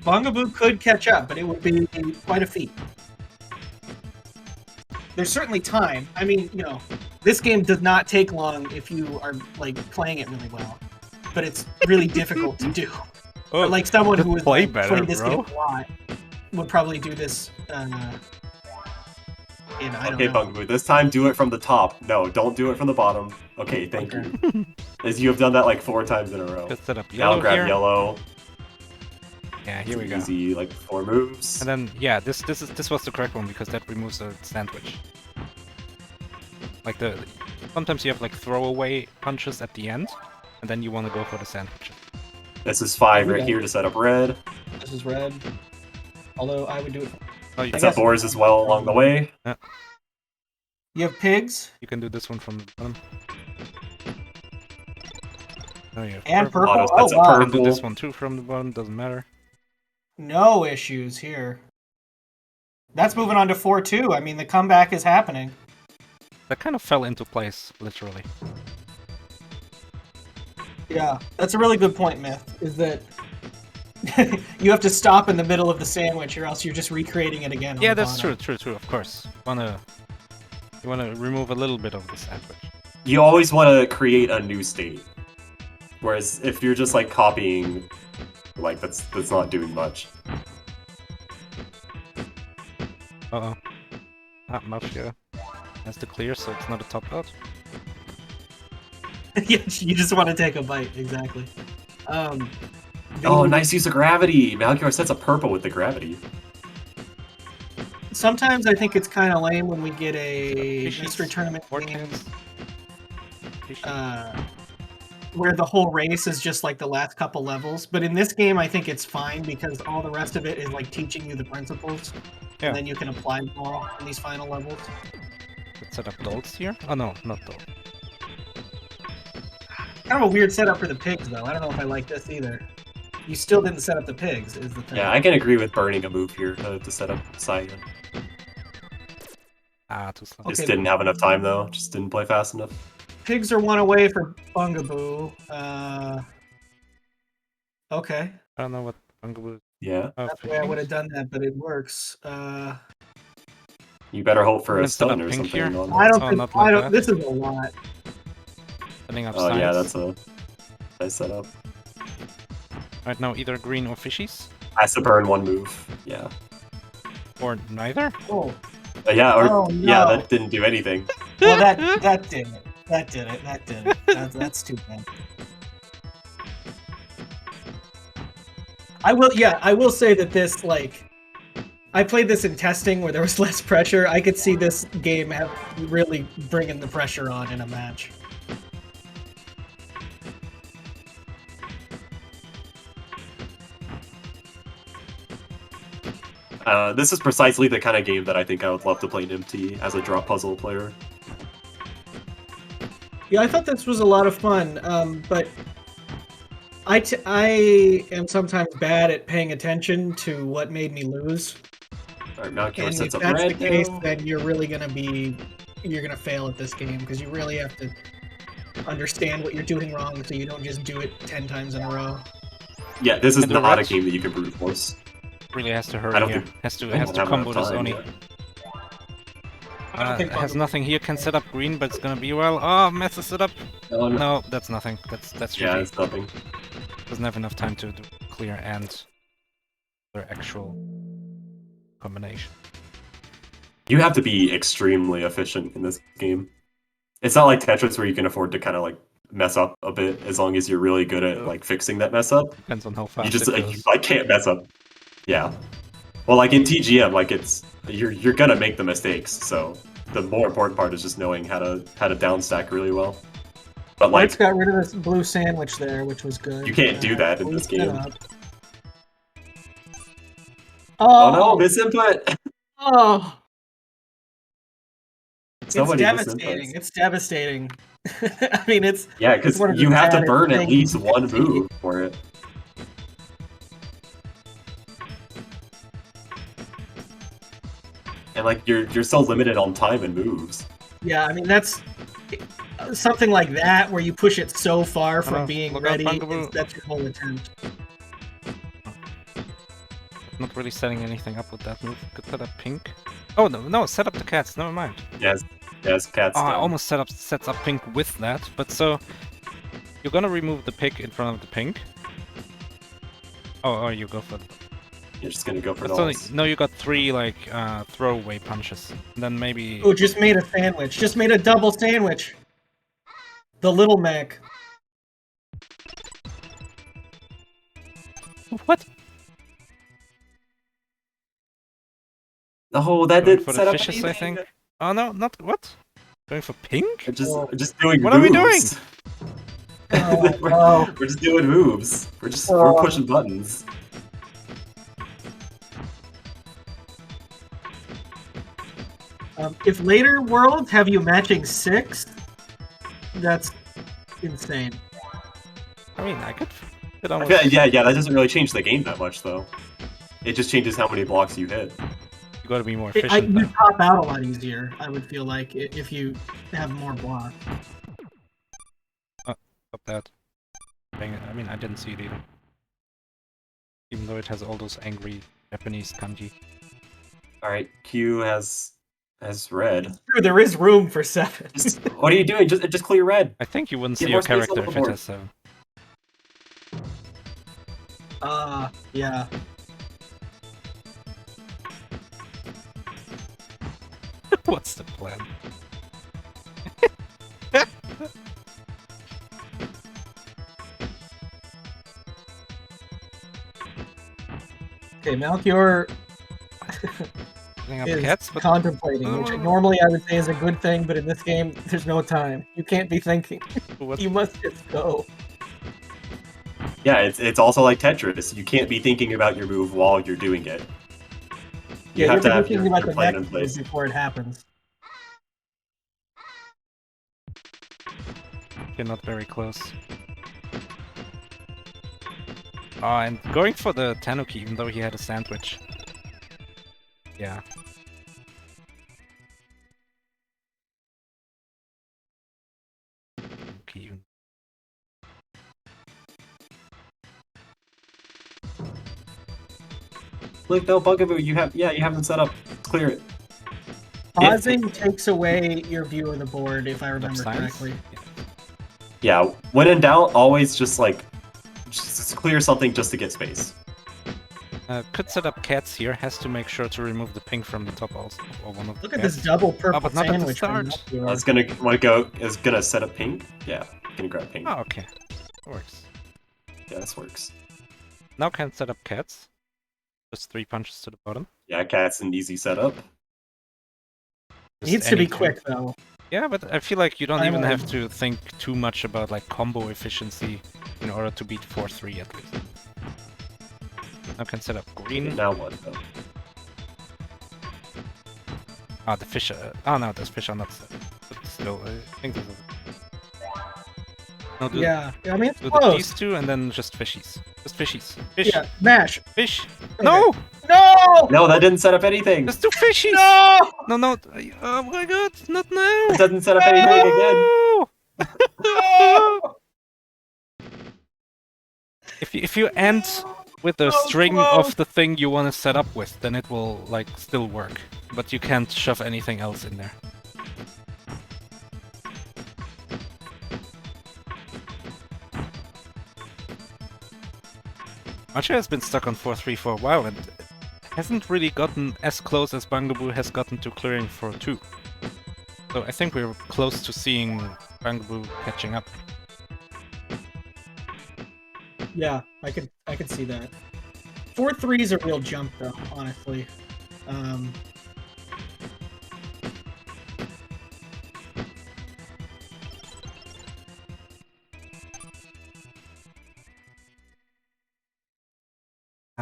Bungabooo could catch up, but it would be quite a feat. There's certainly time. I mean, you know, this game does not take long if you are like playing it really well, but it's really difficult to do. Oh, like someone who has play like, better, played this bro. game a lot would probably do this Okay, Bungabooo, this time do it from the top. No, don't do it from the bottom. Okay, thank you. As you have done that like 4 times in a row. Just set up yellow. Now grab here. yellow. Yeah, here we go. Easy, like 4 moves. And then yeah, this was the correct one because that removes a sandwich. Like sometimes you have like throwaway punches at the end, and then you want to go for the sandwiches. This is 5 right here to set up red. This is red. Although I would do it. Oh, you set boars as well along the way. Yeah. You have pigs. You can do this one from the bottom. Oh, you have and purple. Oh, wow. You can do this one too from the bottom. Doesn't matter. No issues here. That's moving on to 4-2. I mean, the comeback is happening. That kind of fell into place, literally. Yeah, that's a really good point, Myth, is that you have to stop in the middle of the sandwich or else you're just recreating it again. Yeah, that's true, of course. You wanna remove a little bit of the sandwich. You always want to create a new state. Whereas if you're just like copying, like that's not doing much. Uh-oh. Not Malchior has to clear, so it's not a top out. Yeah, you just want to take a bite, exactly. Oh, nice use of gravity! Malchior sets up purple with the gravity. Sometimes I think it's kind of lame when we get a mystery tournament game where the whole race is just like the last couple levels. But in this game, I think it's fine because all the rest of it is like teaching you the principles. Yeah. And then you can apply them all in these final levels. Let's set up dolls here? Oh no, not doll. Kind of a weird setup for the pigs, though. I don't know if I like this either. You still didn't set up the pigs, is the thing. Yeah, I can agree with burning a move here to set up Cyan. Too slow. Just didn't have enough time, though. Just didn't play fast enough. Pigs are 1 away for Bungabooo. Okay. I don't know what Bungabooo is. Yeah. That's the way I would have done that, but it works. You better hope for a stun or something. Here. I don't. This is a lot. Setting up signs. Yeah, that's a nice setup. Right now, either green or fishies. Has to burn 1 move. Yeah. Or neither. Oh. Yeah. Or no. Yeah, that didn't do anything. Well, that did it. That did it. That's too bad. I will say that this, like, I played this in testing where there was less pressure. I could see this game really bringing the pressure on in a match. This is precisely the kind of game that I think I would love to play in MT as a drop puzzle player. Yeah, I thought this was a lot of fun, but I am sometimes bad at paying attention to what made me lose. Alright, Malchior and sets if up that's red the case, now. then you're gonna fail at this game because you really have to understand what you're doing wrong, so you don't just do it 10 times in a row. Yeah, this is not a game that you can brute force. Really has to hurry here. Has to combo this Oni. Has nothing here, can set up green, but it's gonna be well. Oh, messes it up. Oh, no. No, that's nothing. That's yeah, GG. it's nothing. Doesn't have enough time to do clear and their actual combination. You have to be extremely efficient in this game. It's not like Tetris where you can afford to kind of like mess up a bit as long as you're really good at like fixing that mess up. Depends on how fast you just it goes. I can't mess up. Yeah. Well, like in TGM, like you're gonna make the mistakes. So the more important part is just knowing how to downstack really well. But like, Quartz got rid of this blue sandwich there, which was good. You can't do that in this game. Oh no, misinput! Oh. It's Somebody devastating. It's devastating. I mean, it's yeah, because you have to burn at least 1 move for it. And like you're so limited on time and moves. Yeah, I mean that's something like that where you push it so far from being ready. That's your whole attempt. Not really setting anything up with that move. Could set up pink. Oh no, set up the cats. Never mind. Yes, cats. Oh, I almost sets up pink with that. But so you're gonna remove the pig in front of the pink. Oh, or you go for the. You're just gonna go for That's dolls. no, you got 3 like throwaway punches. And then maybe. Oh, just made a sandwich. Just made a double sandwich. The Little Mac. What? Oh, that Going didn't for set the up fishes, anything. I think. Oh no, not what? Going for pink? We're just doing What moves. are we doing? We're just doing moves. We're pushing buttons. If later worlds have you matching 6, that's insane. I mean, I could. Yeah, that doesn't really change the game that much, though. It just changes how many blocks you hit. You gotta be more efficient. You pop out a lot easier, I would feel like, if you have more blocks. Oh, stop that. Dang it. I mean, I didn't see it either. Even though it has all those angry Japanese kanji. Alright, Q has red. True, there is room for 7. What are you doing? Just clear red. I think you wouldn't Get see more your space on character the if it board. has 7. Yeah. What's the plan? Okay, Malchior is cats, but... contemplating, which normally I would say is a good thing, but in this game, there's no time. You can't be thinking. You must just go. Yeah, it's also like Tetris. You can't be thinking about your move while you're doing it. You have to have your plan in place before it happens. You're not very close. Oh, and going for the Tanuki, even though he had a sandwich. Yeah. Okay. Look, no, Bungabooo, you have them set up. Clear it. Pausing takes away your view of the board, if I remember correctly. Yeah, when in doubt, always just clear something just to get space. Could set up cats here, has to make sure to remove the pink from the top also. Or one of the Look at this double purple but not sandwich. At the start. Is gonna set up pink? Yeah, gonna grab pink. Oh, okay. Works. Yeah, this works. Now can set up cats. Just 3 punches to the bottom. Yeah, cat's an easy setup. Needs to be quick though. Yeah, but I feel like you don't even have to think too much about like combo efficiency in order to beat 4-3 at least. Now can set up green. Okay, now what though? Ah, the fish. Oh no, those fish are not set. But still, I think there's no, I mean, it's do close. These 2 and then just fishies. Just fishies. Fish. Yeah, mash. Fish. Okay. No! No! No, that didn't set up anything! Just 2 fishies! No! No! Oh my god, not now! It doesn't set up anything again! No! If you end with the string of the thing you want to set up with, then it will, like, still work. But you can't shove anything else in there. Malchior has been stuck on 4-3 for a while and hasn't really gotten as close as Bungabooo has gotten to clearing 4-2. So I think we're close to seeing Bungabooo catching up. Yeah, I could see that. 4-3 is a real jump though, honestly.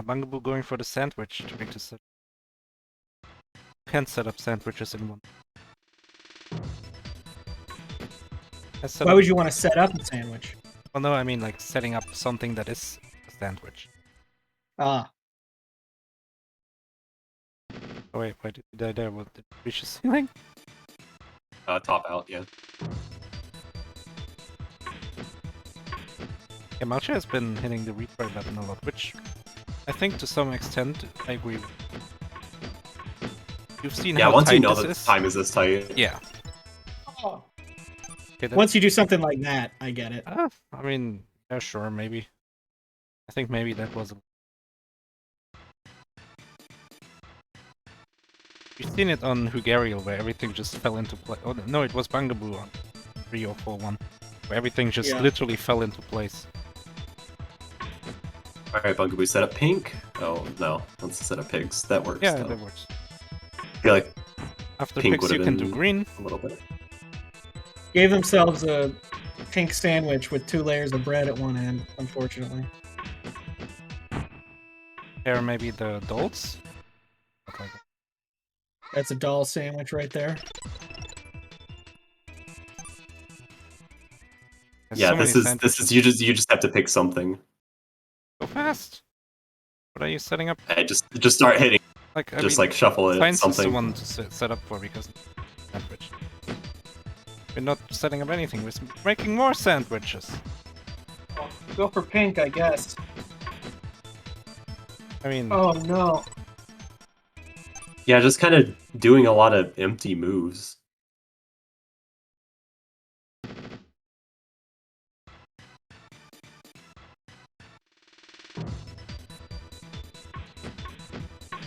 Bungabooo going for the sandwich to make the set. Can't set up sandwiches in one. Why would you want to set up a sandwich? Well, no, I mean like setting up something that is a sandwich. Ah. Oh wait, why did I there? What did we just ceiling? Top out, yeah. Yeah, Malchior has been hitting the retry button a lot, which I think to some extent I agree with. You've seen how once tight you know this that is. time is this tight. Yeah. Oh. Okay, once you do something like that, I get it. I mean, yeah, sure, maybe. I think maybe that was. You've seen it on JuegAriel where everything just fell into place. Oh no, it was Bungabooo on 3 or 4-1, where everything just literally fell into place. Alright, Bungabooo set up pink. Oh no, let's set up pigs. That works. Yeah, though. that works. I feel like after pink pigs you can do green. A little bit. Gave themselves a pink sandwich with 2 layers of bread at one end, unfortunately. Here maybe the dolls? Okay. That's a doll sandwich right there. There's Yeah, so this is you just have to pick something. So fast. What are you setting up? Hey, just start hitting. Like like shuffle it. Science something. is the one to set up for because sandwich. We're not setting up anything. We're making more sandwiches. Go for pink, I guess. I mean. Oh no. Yeah, just kind of doing a lot of empty moves.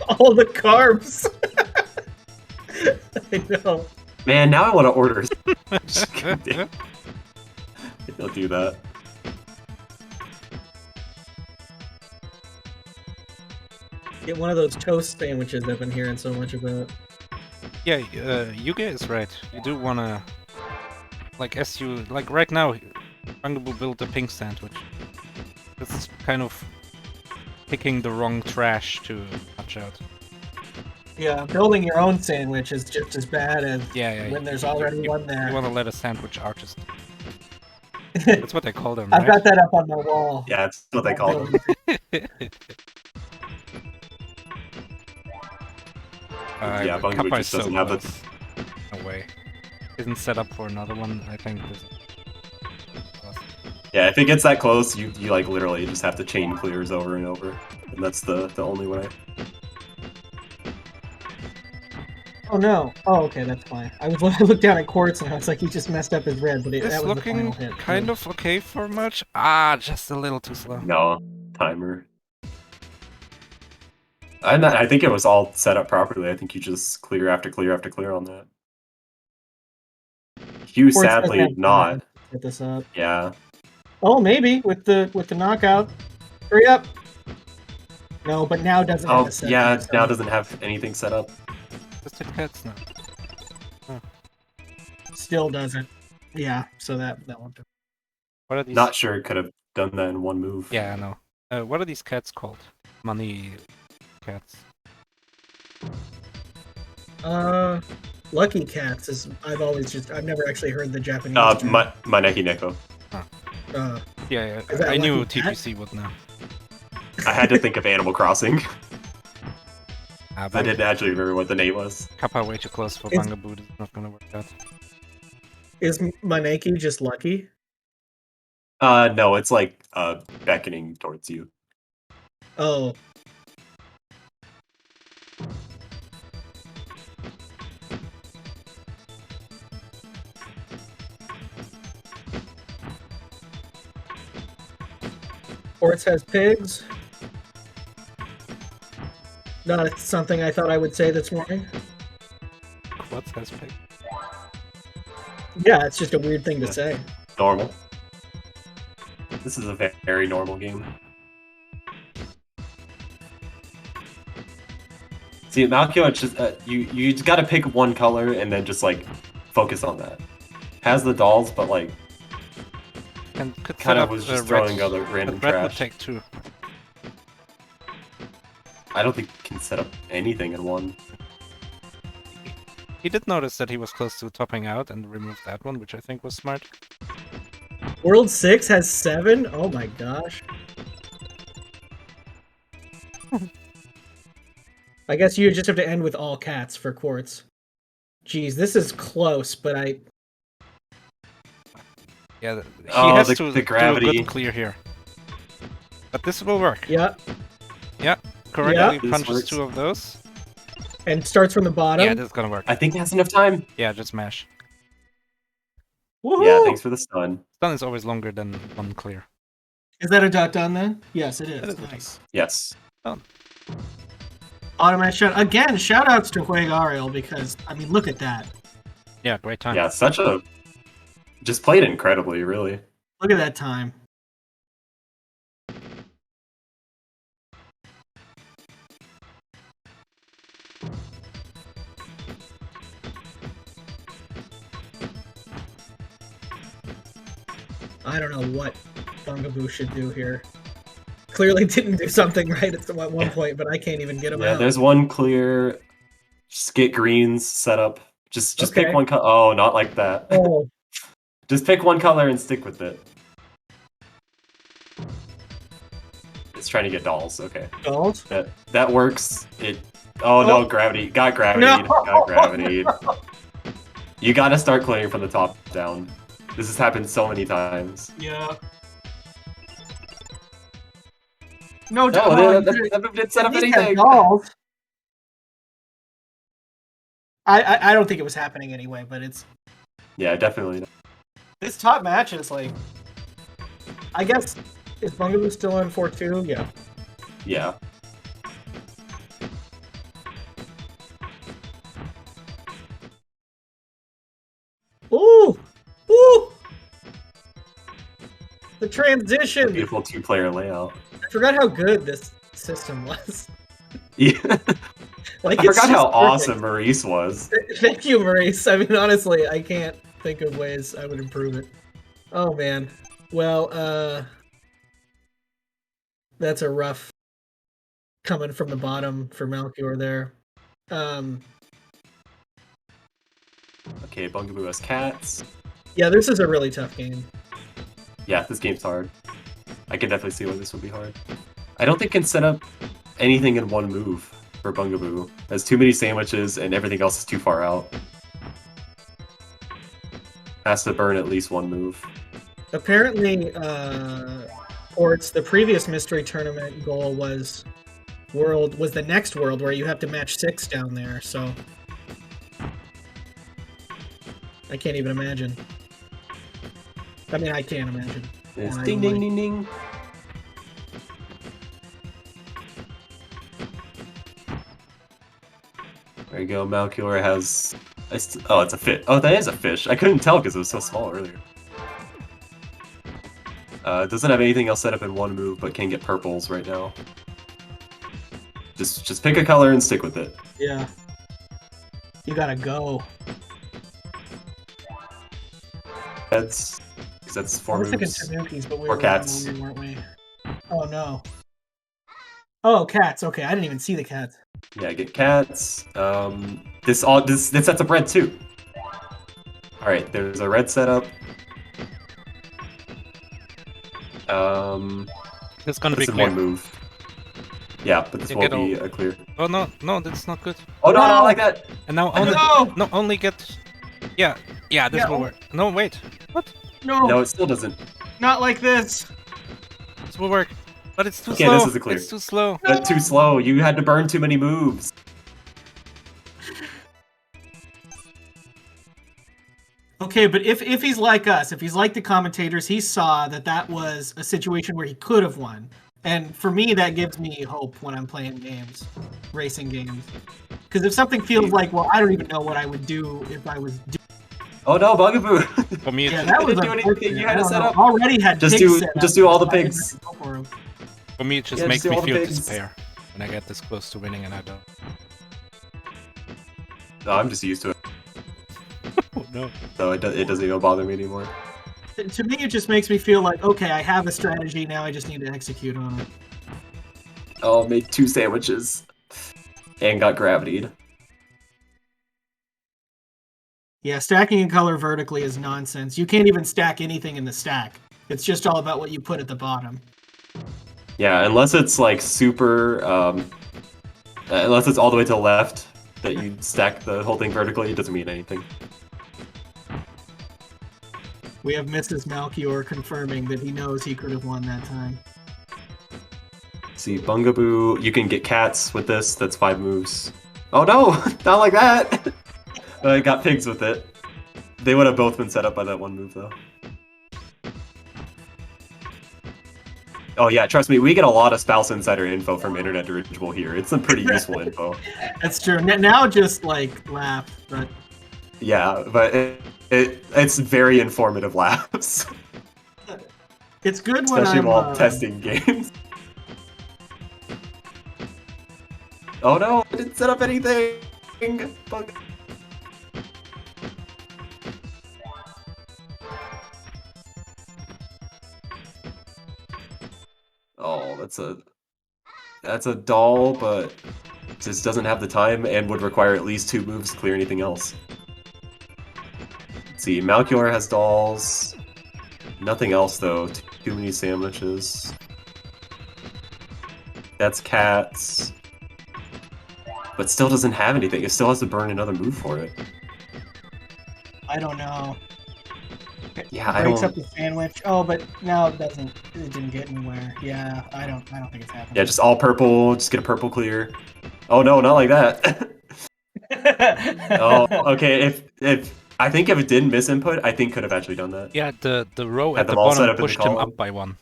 All the carbs. I know. Man, now I want to order. They'll do that. Get one of those toast sandwiches I've been hearing so much about. Yeah, Yuge is right. You do wanna, like, right now, Bungabooo built a pink sandwich. It's kind of picking the wrong trash to touch out. Yeah, building your own sandwich is just as bad as when there's already one there. You want to let a sandwich artist. That's what they call them, right? I've got that up on my wall. Yeah, that's what they call them. Yeah, Bungabooo just doesn't have it. No way. Isn't set up for another one, I think. Yeah, if it gets that close, you like literally just have to chain clears over and over, and that's the only way. Oh no! Oh, okay, that's fine. I looked down at Quartz and I was like, he just messed up his red, but that was the final hit. It's looking kind of okay for much. Ah, just a little too slow. No, timer. I think it was all set up properly. I think you just clear after clear after clear on that. Hugh sadly not. Set this up. Yeah. Oh, maybe with the knockout. Hurry up! No, but now doesn't. Oh have a set yeah, so. now doesn't have anything set up. Just hit heads now. Huh. Still doesn't. Yeah, so that won't do. What are these? Not sure it could have done that in one move. Yeah, I know. What are these cats called? Money cats. Lucky cats is. I've never actually heard the Japanese. Maneki Neko. Huh. Yeah, I knew TPC would know. I had to think of Animal Crossing. I didn't actually remember what the name was. Kappa way too close for Bungabooo. It's not gonna work out. Is Maneki just lucky? No, it's like beckoning towards you. Oh. Quartz has pigs. Not something I thought I would say this morning. Quartz has pigs. Yeah, it's just a weird thing to say. Normal. This is a very normal game. See, Malchior, it's just you got to pick one color and then just like focus on that. Has the dolls, but like and could kind of was just throwing other random trash. Red would take 2. I don't think he can set up anything in one. He did notice that he was close to topping out and removed that one, which I think was smart. World 6 has 7? Oh my gosh. I guess you just have to end with all cats for Quartz. Jeez, this is close, but I... Yeah, he has to the gravity. do a good clear here. But this will work. Yeah. Yeah, correctly Yeah. punches 2 of those. And starts from the bottom? Yeah, this is gonna work. I think he has enough time. Yeah, just mash. Woohoo! Yeah, thanks for the stun. Stun is always longer than one clear. Is that a dot done then? Yes, it is. That is nice. Yes. Done. Automatic shot again. Shout outs to JuegAriel because I mean, look at that. Yeah, great time. Yeah, just played incredibly, really. Look at that time. I don't know what Bungabooo should do here. Clearly didn't do something right at one point, but I can't even get him out. Yeah, there's one clear. Just get greens set up. Just pick one color. Oh, not like that. Oh. Just pick one color and stick with it. It's trying to get dolls. Okay. Dolls? That works. Oh no, gravity. Got gravity. No. Got gravity. You gotta start clearing from the top down. This has happened so many times. Yeah. No, that move didn't set up anything. Dolls. I don't think it was happening anyway, but it's... Yeah, definitely not. This top match is like... I guess... Is Bungabooo still in 4-2? Yeah. Yeah. Ooh! Ooh! The transition! Beautiful two-player layout. I forgot how good this system was. Yeah. Like, I forgot how awesome Maurice was. Thank you, Maurice. I mean, honestly, I can't think of ways I would improve it. Oh, man. Well, that's a rough coming from the bottom for Malchior there. Okay, Bungabooo has cats. Yeah, this is a really tough game. Yeah, this game's hard. I can definitely see why this would be hard. I don't think it can set up anything in one move for Bungabooo. Has too many sandwiches and everything else is too far out. Has to burn at least one move. Apparently, Quartz, the previous mystery tournament goal was the next world where you have to match 6 down there, so I can't even imagine. I mean, I can't imagine. It's ding ding ding ding. There you go, Malchior has... Oh, it's a fish. Oh, that is a fish. I couldn't tell because it was so small earlier. It doesn't have anything else set up in one move, but can get purples right now. Just pick a color and stick with it. Yeah. You gotta go. That's 4 moves. I was thinking Tanukis, but we or were cats. weren't we? Oh no. Oh, cats. Okay, I didn't even see the cats. Yeah, get cats. This sets up red too. All right, there's a red setup. It's gonna be clear. clear. One move. Yeah, but this won't be a clear. Oh no, that's not good. Oh no, not like that. And now only get. Yeah, this will work. No, wait. What? No, it still doesn't. Not like this. This will work, but it's too slow. slow. This is a clear. It's too slow. That's too slow. You had to burn too many moves. Okay, but if he's like us, if he's like the commentators, he saw that was a situation where he could have won. And for me, that gives me hope when I'm playing games, racing games. Because if something feels like, well, I don't even know what I would do if I was doing... Oh no, Bungabooo! For me, yeah, that was do anything. You had to set up. Already had just do all the pigs. For me, it just makes me feel despair when I get this close to winning and I don't. No, I'm just used to it. Oh no. So it doesn't even bother me anymore. To me, it just makes me feel like, okay, I have a strategy, now I just need to execute on it. Oh, made 2 sandwiches. And got gravitied. Yeah, stacking in color vertically is nonsense. You can't even stack anything in the stack. It's just all about what you put at the bottom. Yeah, unless it's like super... unless it's all the way to the left, that you stack the whole thing vertically, it doesn't mean anything. We have Mrs. Malchior confirming that he knows he could have won that time. See, Bungabooo, you can get cats with this, that's 5 moves. Oh no, not like that! I got pigs with it. They would have both been set up by that one move though. Oh yeah, trust me, we get a lot of spouse insider info from Internet Dirigible here. It's some pretty useful info. That's true. Now just like laugh, but yeah, but it's very informative laughs. It's good especially when while testing games. Oh no, I didn't set up anything. Oh, that's a doll, but just doesn't have the time and would require at least 2 moves to clear anything else. Let's see, Malchior has dolls. Nothing else though. Too many sandwiches. That's cats. But still doesn't have anything. It still has to burn another move for it. I don't know. Yeah, it breaks up the sandwich. Oh, but now it doesn't. It didn't get anywhere. Yeah, I don't think it's happening. Yeah, just all purple. Just get a purple clear. Oh no, not like that. Oh, okay. If I think if it didn't miss input, I think could have actually done that. Yeah, the row at the bottom pushed him up by 1.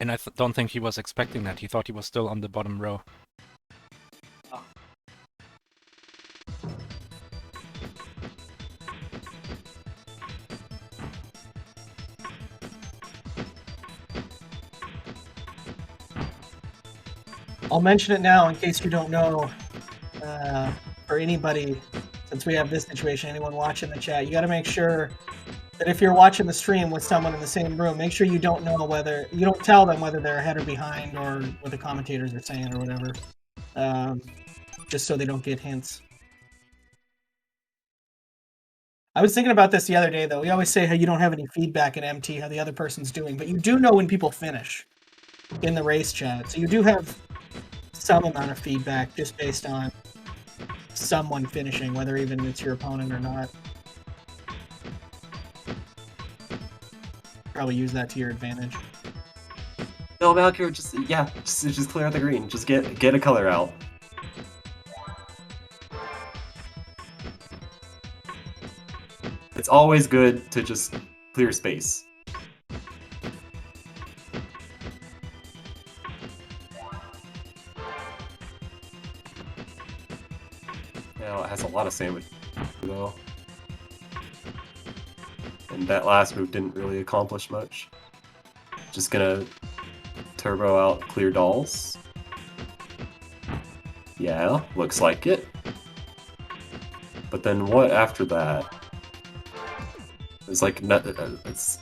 And I don't think he was expecting that. He thought he was still on the bottom row. I'll mention it now in case you don't know. For anybody, since we have this situation, anyone watching the chat, you got to make sure that if you're watching the stream with someone in the same room, make sure you don't tell them whether they're ahead or behind or what the commentators are saying or whatever, just so they don't get hints. I was thinking about this the other day, though. We always say how you don't have any feedback in MT, how the other person's doing, but you do know when people finish in the race chat. So you do have some amount of feedback just based on someone finishing, whether even it's your opponent or not. Probably use that to your advantage. No, Malchior, just clear out the green. Just get a color out. It's always good to just clear space. Now it has a lot of sandwich though. And that last move didn't really accomplish much. Just gonna turbo out clear dolls. Yeah, looks like it. But then what after that? It's like it's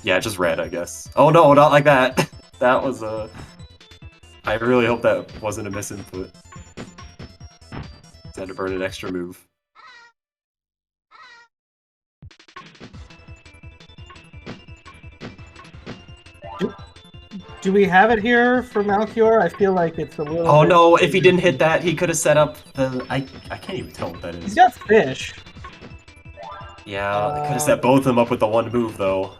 yeah, just red, I guess. Oh no, not like that. That was a. I really hope that wasn't a misinput. Had to burn an extra move. Do we have it here for Malchior? I feel like it's a little. Oh no! If he didn't hit that, he could have set up the. I can't even tell what that is. He's got fish. Yeah, could have set both of them up with the one move though.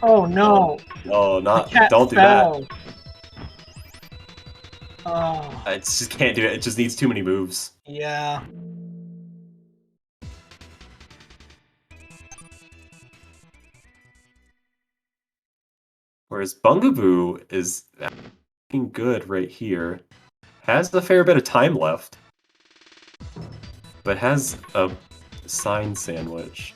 Oh no! No, not don't do that. Oh. I just can't do it. It just needs too many moves. Yeah. Whereas Bungabooo is looking good right here. Has a fair bit of time left. But has a sign sandwich.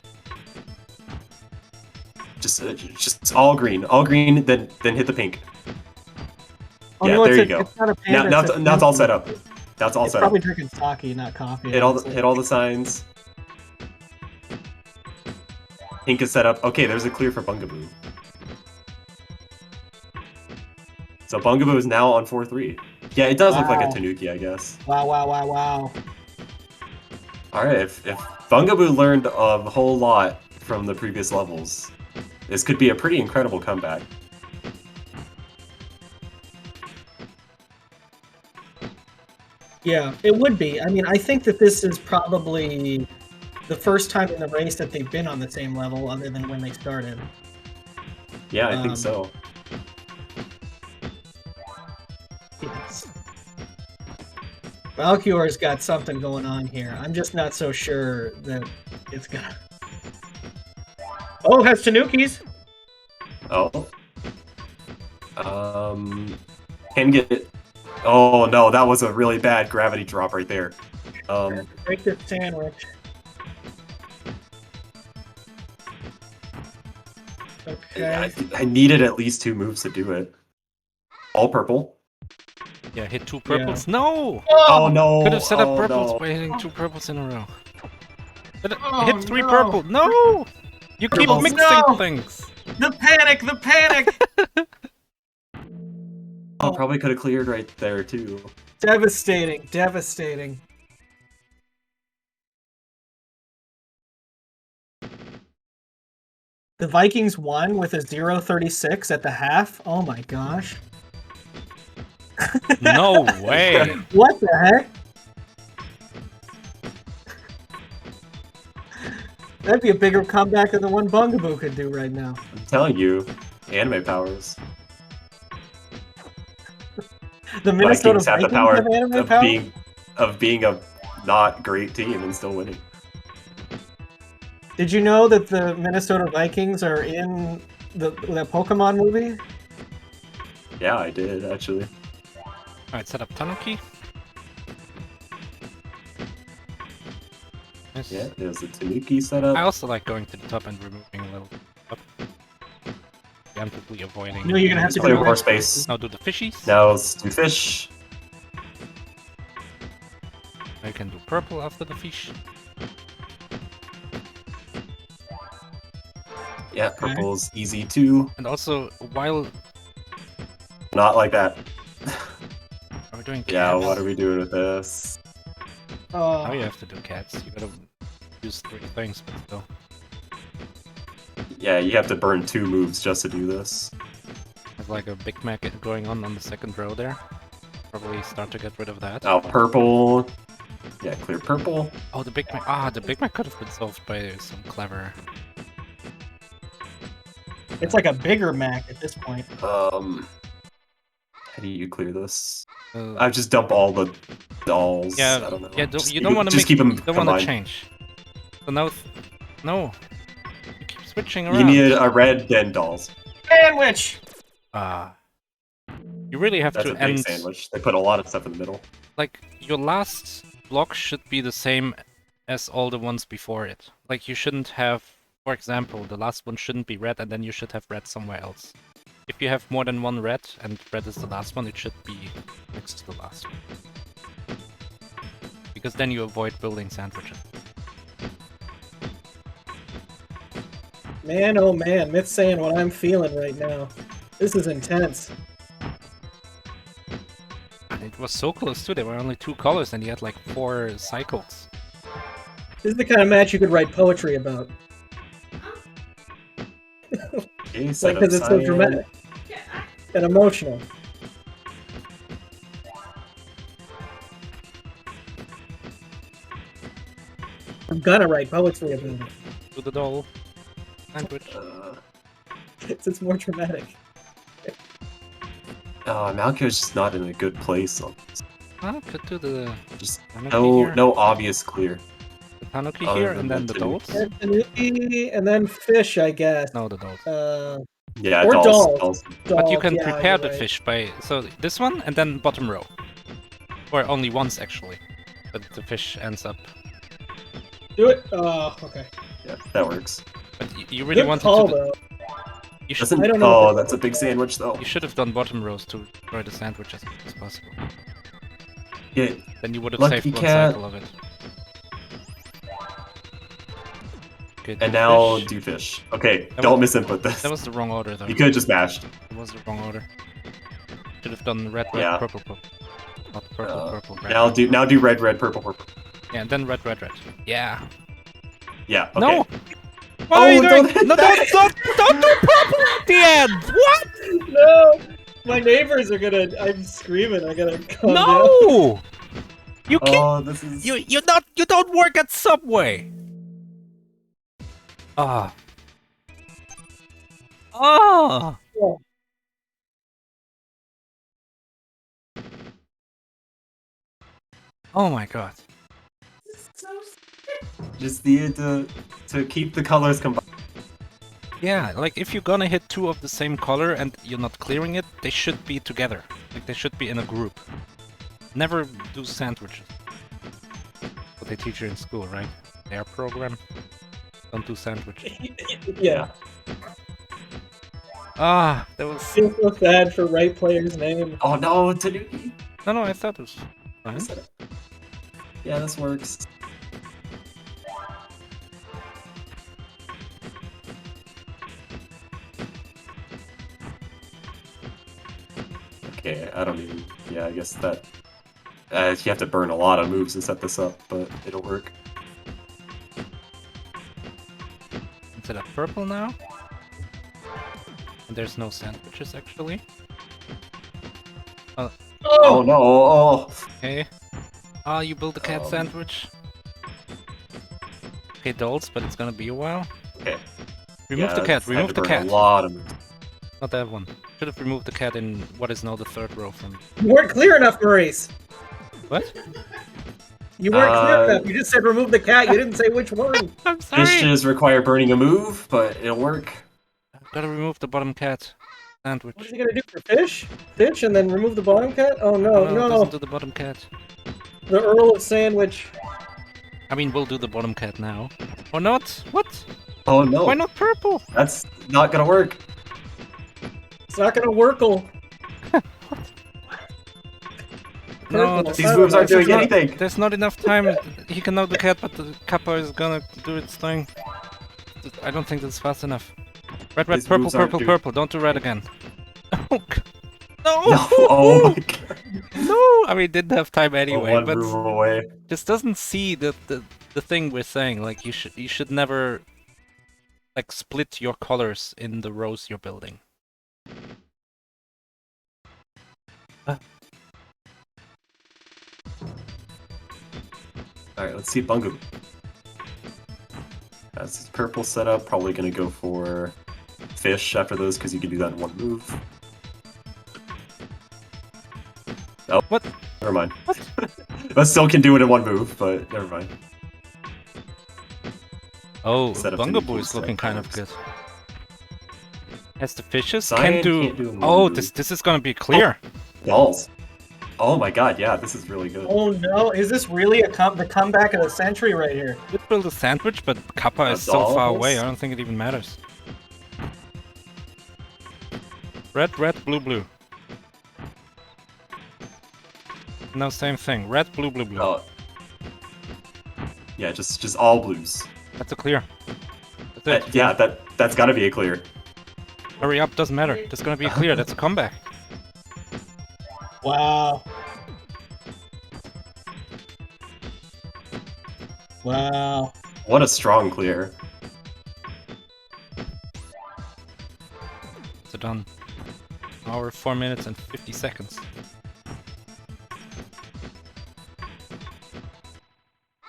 Just all green, then hit the pink. Oh, yeah, no, there you go. It's not a panda, now it's all set up. That's all set up. Probably drinking sake, not coffee. Hit all the signs. Pink is set up. Okay, there's a clear for Bungabooo. So Bungabooo is now on 4-3. Yeah, it does look like a Tanuki, I guess. Wow. Alright, if Bungabooo learned a whole lot from the previous levels, this could be a pretty incredible comeback. Yeah, it would be. I mean, I think that this is probably the first time in the race that they've been on the same level other than when they started. Yeah, I think so. Yes. Malchior's got something going on here. I'm just not so sure that it's gonna... Oh, has Tanukis! Oh. Can get it. Oh no, that was a really bad gravity drop right there. Break this sandwich. Okay. I needed at least 2 moves to do it. All purple. Yeah, hit 2 purples. Yeah. No! Oh no! Could have set up purples no. by hitting 2 purples in a row. Oh, hit 3 no. purple. No! You keep mixing things. The panic! The panic! Oh, probably could have cleared right there too. Devastating. Devastating. The Vikings won with a 0-36 at the half. Oh my gosh. No way. What the heck? That'd be a bigger comeback than the one Bungabooo could do right now. I'm telling you, anime powers. The Minnesota Vikings have the power have anime of power? being a not great team and still winning. Did you know that the Minnesota Vikings are in that Pokemon movie? Yeah, I did actually. Alright, set up Tanuki. Nice. Yeah, there's a Tanuki setup. I also like going to the top and removing a little up. Preemptively avoiding. No, you're gonna have to clear do more space. Now do the fishies. Now let's do fish. I can do purple after the fish. Yeah, purple's easy too. And also, while... Not like that. Are we doing cats? Yeah, what are we doing with this? Now you have to do cats. You gotta use 3 things, but still. Yeah, you have to burn 2 moves just to do this. There's like a Big Mac going on the second row there. Probably start to get rid of that. Oh, purple. Yeah, clear purple. Oh, the Big Mac. Ah, the Big Mac could have been solved by some clever... It's like a bigger Mac at this point. How do you clear this? I just dump all the dolls. Yeah, I don't know. yeah. You don't want to keep them. You don't want to change. So now, no. You keep switching around. You need a red then dolls. Sandwich. You really have That's to a big sandwich. They put a lot of stuff in the middle. Like your last block should be the same as all the ones before it. Like you shouldn't have, for example, the last one shouldn't be red, and then you should have red somewhere else. If you have more than one red, and red is the last one, it should be next to the last one. Because then you avoid building sandwiches. Man, oh man, Myth's saying what I'm feeling right now. This is intense. And it was so close too, there were only 2 colors and you had like 4 cycles. This is the kind of match you could write poetry about. Because it's so dramatic and emotional. I'm gonna write poetry about it. To the doll. Sandwich. It's more dramatic. Malchior's just not in a good place on this. Could do the... Just here. no obvious clear. The Tanuki here, and then the dolls? Tanuki, and then fish, I guess. No, the dolls. Yeah, or dolls. But you can prepare the fish by... So this one, and then bottom row. Or only once, actually. But the fish ends up... Do it? Oh, okay. Yeah, that works. But you really wanted call, to... Though. You should... That's a big sandwich, though. You should have done bottom rows to destroy the sandwich as much as possible. Yeah. Then you would have saved one cycle of it. Okay, and now do fish. Okay, don't misinput this. That was the wrong order, though. You could have just mashed. It was the wrong order. Should have done red, purple, purple. Not purple, purple, red. Now do red, purple, purple. Yeah, and then red. Yeah. Yeah. Okay. No. What are you doing? No, don't do purple at the end. What? No. My neighbors are gonna. I'm screaming. I gotta calm down. No. You can't. Oh, this is. You don't work at Subway. Ah. Ah. Oh my god. Just needed to keep the colors combined. Yeah, like if you're gonna hit two of the same color and you're not clearing it, they should be together. Like they should be in a group. Never do sandwiches. What they teach you in school, right? Their program. Don't do sandwiches. Yeah. Ah, that was. I feel so sad for right player's name. Oh no, Tanuki! No, I thought it was fine. Yeah, this works. Okay, I don't even... Yeah, I guess that... you have to burn a lot of moves to set this up, but it'll work. Is it a purple now? And there's no sandwiches, actually. Oh no! Oh. Okay. Ah, you build a cat sandwich. Okay, dolls, but it's gonna be a while. Okay. Remove the cat, remove the cat. A lot of moves. Not that one. Should have removed the cat in what is now the third row from... You weren't clear enough, Maurice. What? You weren't clear enough. You just said remove the cat. You didn't say which one. I'm sorry. Fishes require burning a move, but it'll work. I've gotta remove the bottom cat. Sandwich. What is he gonna do for fish? Fish and then remove the bottom cat? Oh no, No, it doesn't do the bottom cat. The Earl of Sandwich. I mean, we'll do the bottom cat now. Or not? What? Oh no. Why not purple? That's not gonna work. It's not gonna workle. No, these moves aren't doing anything. There's not enough time. He can know the cat, but the kappa is gonna do its thing. I don't think that's fast enough. Red, These purple, moves aren't purple, doing- purple. Don't do red again. Oh, no! No. Oh my god. No! I mean, didn't have time anyway, One but move away. just doesn't see the thing we're saying. Like you should never like split your colors in the rows you're building. Alright, let's see Bungabooo. That's his purple setup, probably gonna go for fish after those because you can do that in one move. Oh, What? Never mind. What? But still can do it in one move, but never mind. Oh, Set up Bungabooo the is looking kind of good. As the fishes Cyan can do. can't do a Oh, move. this is gonna be clear. Dolls. Oh my god, yeah, this is really good. Oh no, is this really the comeback of the century right here? Could build a sandwich, but kappa is so Dolls? far away. I don't think it even matters. Red, blue, blue. No, same thing. Red, blue, blue, blue. Oh. Yeah, just all blues. That's a clear. That's it. Yeah, that's gotta be a clear. Hurry up, doesn't matter. There's gonna be a clear. That's a comeback. Wow. Wow. What a strong clear. So done. Hour, 4 minutes and 50 seconds.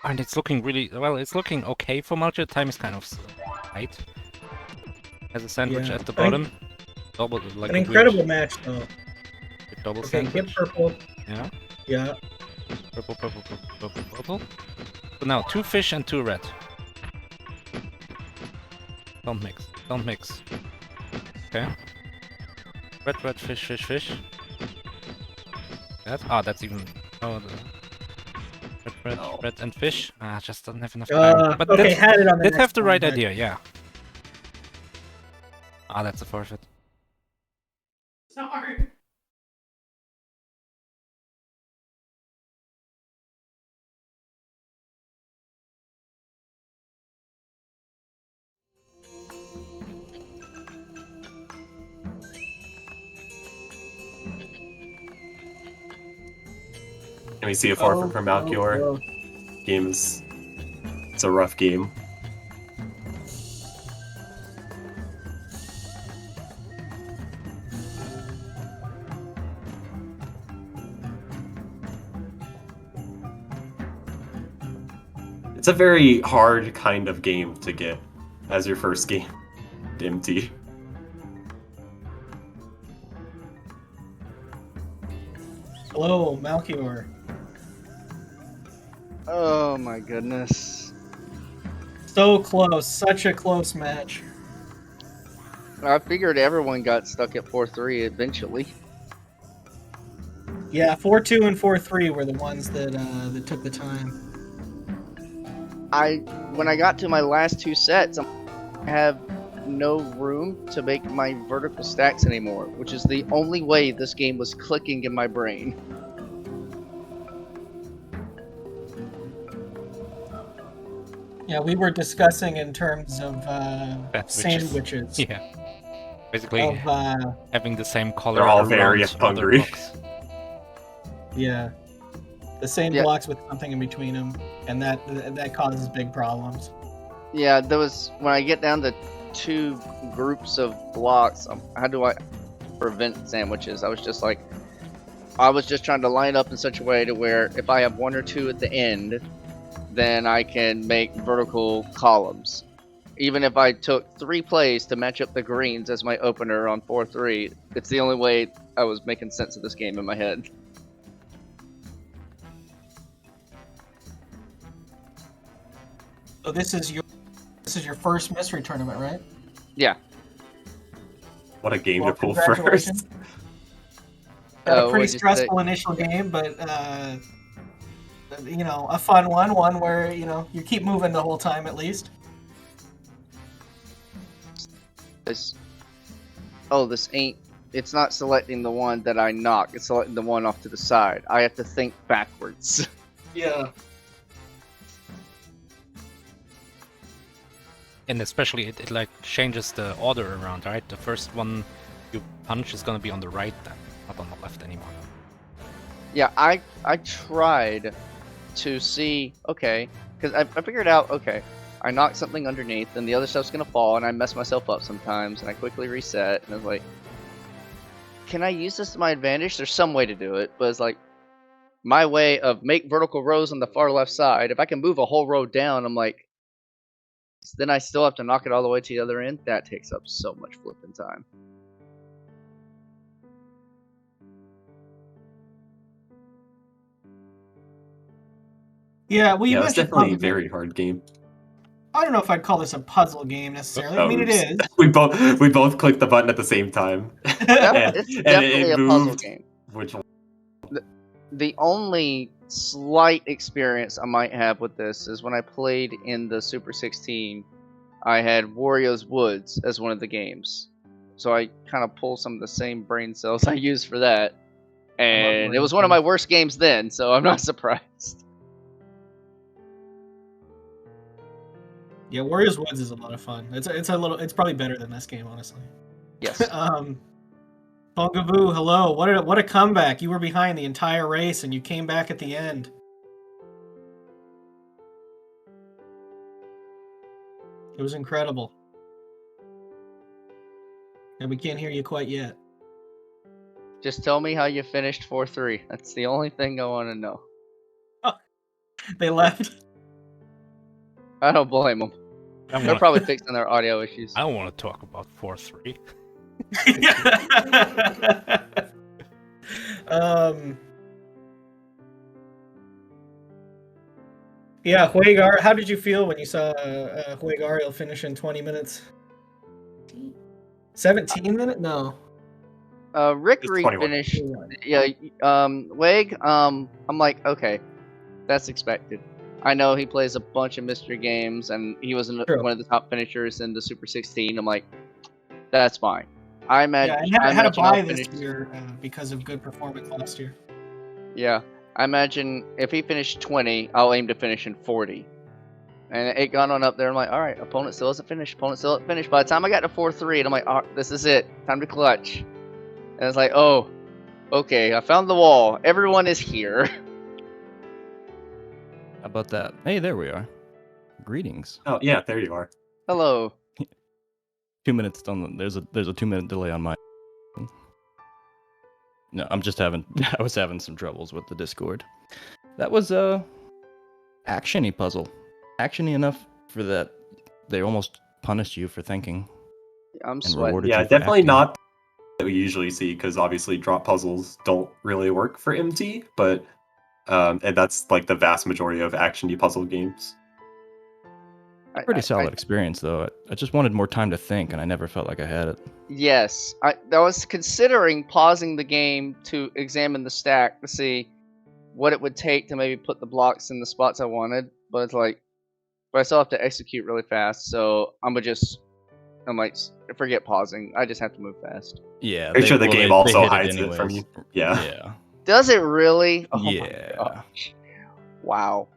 And it's looking really well. It's looking okay for Malchior. Time is kind of tight. Has a sandwich Yeah. at the bottom. Double, like An a incredible weird match though. double Okay, sandwich. hit purple. Yeah. Yeah. Purple, purple, purple, purple, purple. So now 2 fish and 2 red. Don't mix. Don't mix. Okay. Red, fish, fish, fish. That? Ah, that's even. Oh, the No. red and fish. Ah, just doesn't have enough time. But okay, that's- had it on the did next have the one, right but- idea, yeah. Ah, that's a forfeit. Sorry. Can we see a forfeit from Malchior? Oh, Game is... It's a rough game. It's a very hard kind of game to get as your first game, MT. Hello, Malchior. Oh my goodness. So close. Such a close match. I figured everyone got stuck at 4-3 eventually. Yeah, 4-2 and 4-3 were the ones that took the time. When I got to my last 2 sets, I have no room to make my vertical stacks anymore, which is the only way this game was clicking in my brain. Yeah, we were discussing in terms of sandwiches. Yeah. Basically, having the same color. They're all very hungry. Yeah. The same blocks with something in between them, and that causes big problems. Yeah, there was, when I get down to 2 groups of blocks, how do I prevent sandwiches? I was just trying to line up in such a way to where if I have 1 or 2 at the end, then I can make vertical columns. Even if I took 3 plays to match up the greens as my opener on 4-3, it's the only way I was making sense of this game in my head. So this is your first mystery tournament, right? Yeah. What a game to pull first. A pretty stressful initial game, but a fun one where you keep moving the whole time at least. It's not selecting the one that I knock, it's selecting the one off to the side. I have to think backwards. Yeah. And especially it like changes the order around, right? The first one you punch is gonna be on the right then, not on the left anymore. Yeah, I tried to see, okay, because I figured out, okay, I knocked something underneath, and the other stuff's gonna fall, and I mess myself up sometimes, and I quickly reset, and I was like, can I use this to my advantage? There's some way to do it, but it's like, my way of make vertical rows on the far left side, if I can move a whole row down, I'm like, then I still have to knock it all the way to the other end? That takes up so much flipping time. Yeah, well, it's definitely a very hard game. I don't know if I'd call this a puzzle game necessarily. I mean, it is. We both clicked the button at the same time. It's definitely a puzzle game. Which one? The only slight experience I might have with this is when I played in the Super 16, I had Wario's Woods as one of the games. So I kind of pulled some of the same brain cells I used for that. And it was one of my worst games then, so I'm not surprised. Yeah, Wario's Woods is a lot of fun. It's probably better than this game, honestly. Yes. Bungabooo, hello. What a comeback. You were behind the entire race and you came back at the end. It was incredible. And we can't hear you quite yet. Just tell me how you finished 4-3. That's the only thing I want to know. Oh, they left. I don't blame them. They're probably fixing their audio issues. I don't want to talk about 4-3. Yeah, JuegAriel, how did you feel when you saw JuegAriel finish in 20 minutes? 17 minutes? No. Rick finished. Yeah, Weg, I'm like, okay, that's expected. I know he plays a bunch of mystery games, and he was one of the top finishers in the Super 16. I'm like, that's fine. I imagine. Yeah, I had to buy this year because of good performance last year. Yeah, I imagine if he finished 20, I'll aim to finish in 40. And it got on up there. I'm like, all right, opponent still hasn't finished. Opponent still hasn't finished. By the time I got to 4-3, and I'm like, oh, this is it. Time to clutch. And it's like, oh, okay, I found the wall. Everyone is here. How about that? Hey, there we are. Greetings. Oh yeah, there you are. Hello. 2 minutes on there's a 2-minute delay on my. No, I was having some troubles with the Discord. That was actiony puzzle. Actiony enough for that they almost punished you for thinking. I'm sweating. Yeah, definitely not that we usually see, because obviously drop puzzles don't really work for MT, but and that's like the vast majority of actiony puzzle games. Pretty solid experience, though. I just wanted more time to think, and I never felt like I had it. Yes, I was considering pausing the game to examine the stack to see what it would take to maybe put the blocks in the spots I wanted, but it's like, but I still have to execute really fast, so I'm like, forget pausing. I just have to move fast. Yeah, pretty sure the game also hides it from you. Yeah. Yeah. Does it really? Oh Yeah. my gosh. Wow.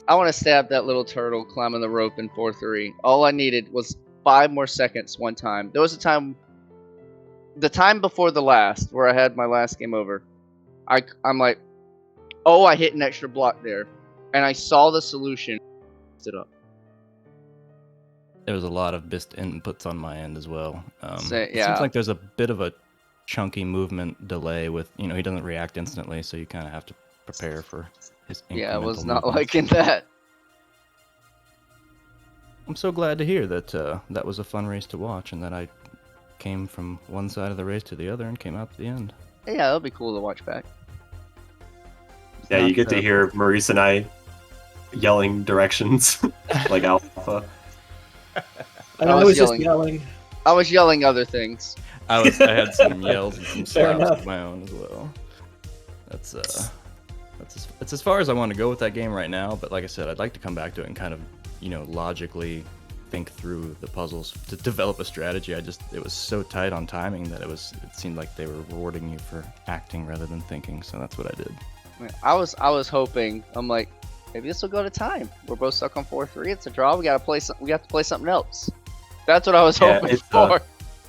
I want to stab that little turtle climbing the rope in 4-3. All I needed was 5 more seconds one time. There was a time, the time before the last, where I had my last game over. I'm like, oh, I hit an extra block there. And I saw the solution. It up. There was a lot of BIST inputs on my end as well. It yeah. seems like there's a bit of a chunky movement delay with, he doesn't react instantly, so you kind of have to prepare for his incremental Yeah, I was not movements. liking that. I'm so glad to hear that that was a fun race to watch, and that I came from one side of the race to the other and came out at the end. Yeah, that'll be cool to watch back. Yeah, you get to hear Maurice and I yelling directions like Alpha. And I was just yelling. I was yelling other things. I had some yells and some slaps of my own as well. That's as far as I want to go with that game right now. But like I said, I'd like to come back to it and kind of, logically think through the puzzles to develop a strategy. It was so tight on timing that it seemed like they were rewarding you for acting rather than thinking. So that's what I did. I was hoping. I'm like, maybe this will go to time. We're both stuck on 4-3. It's a draw. We got to play something else. That's what I was hoping for.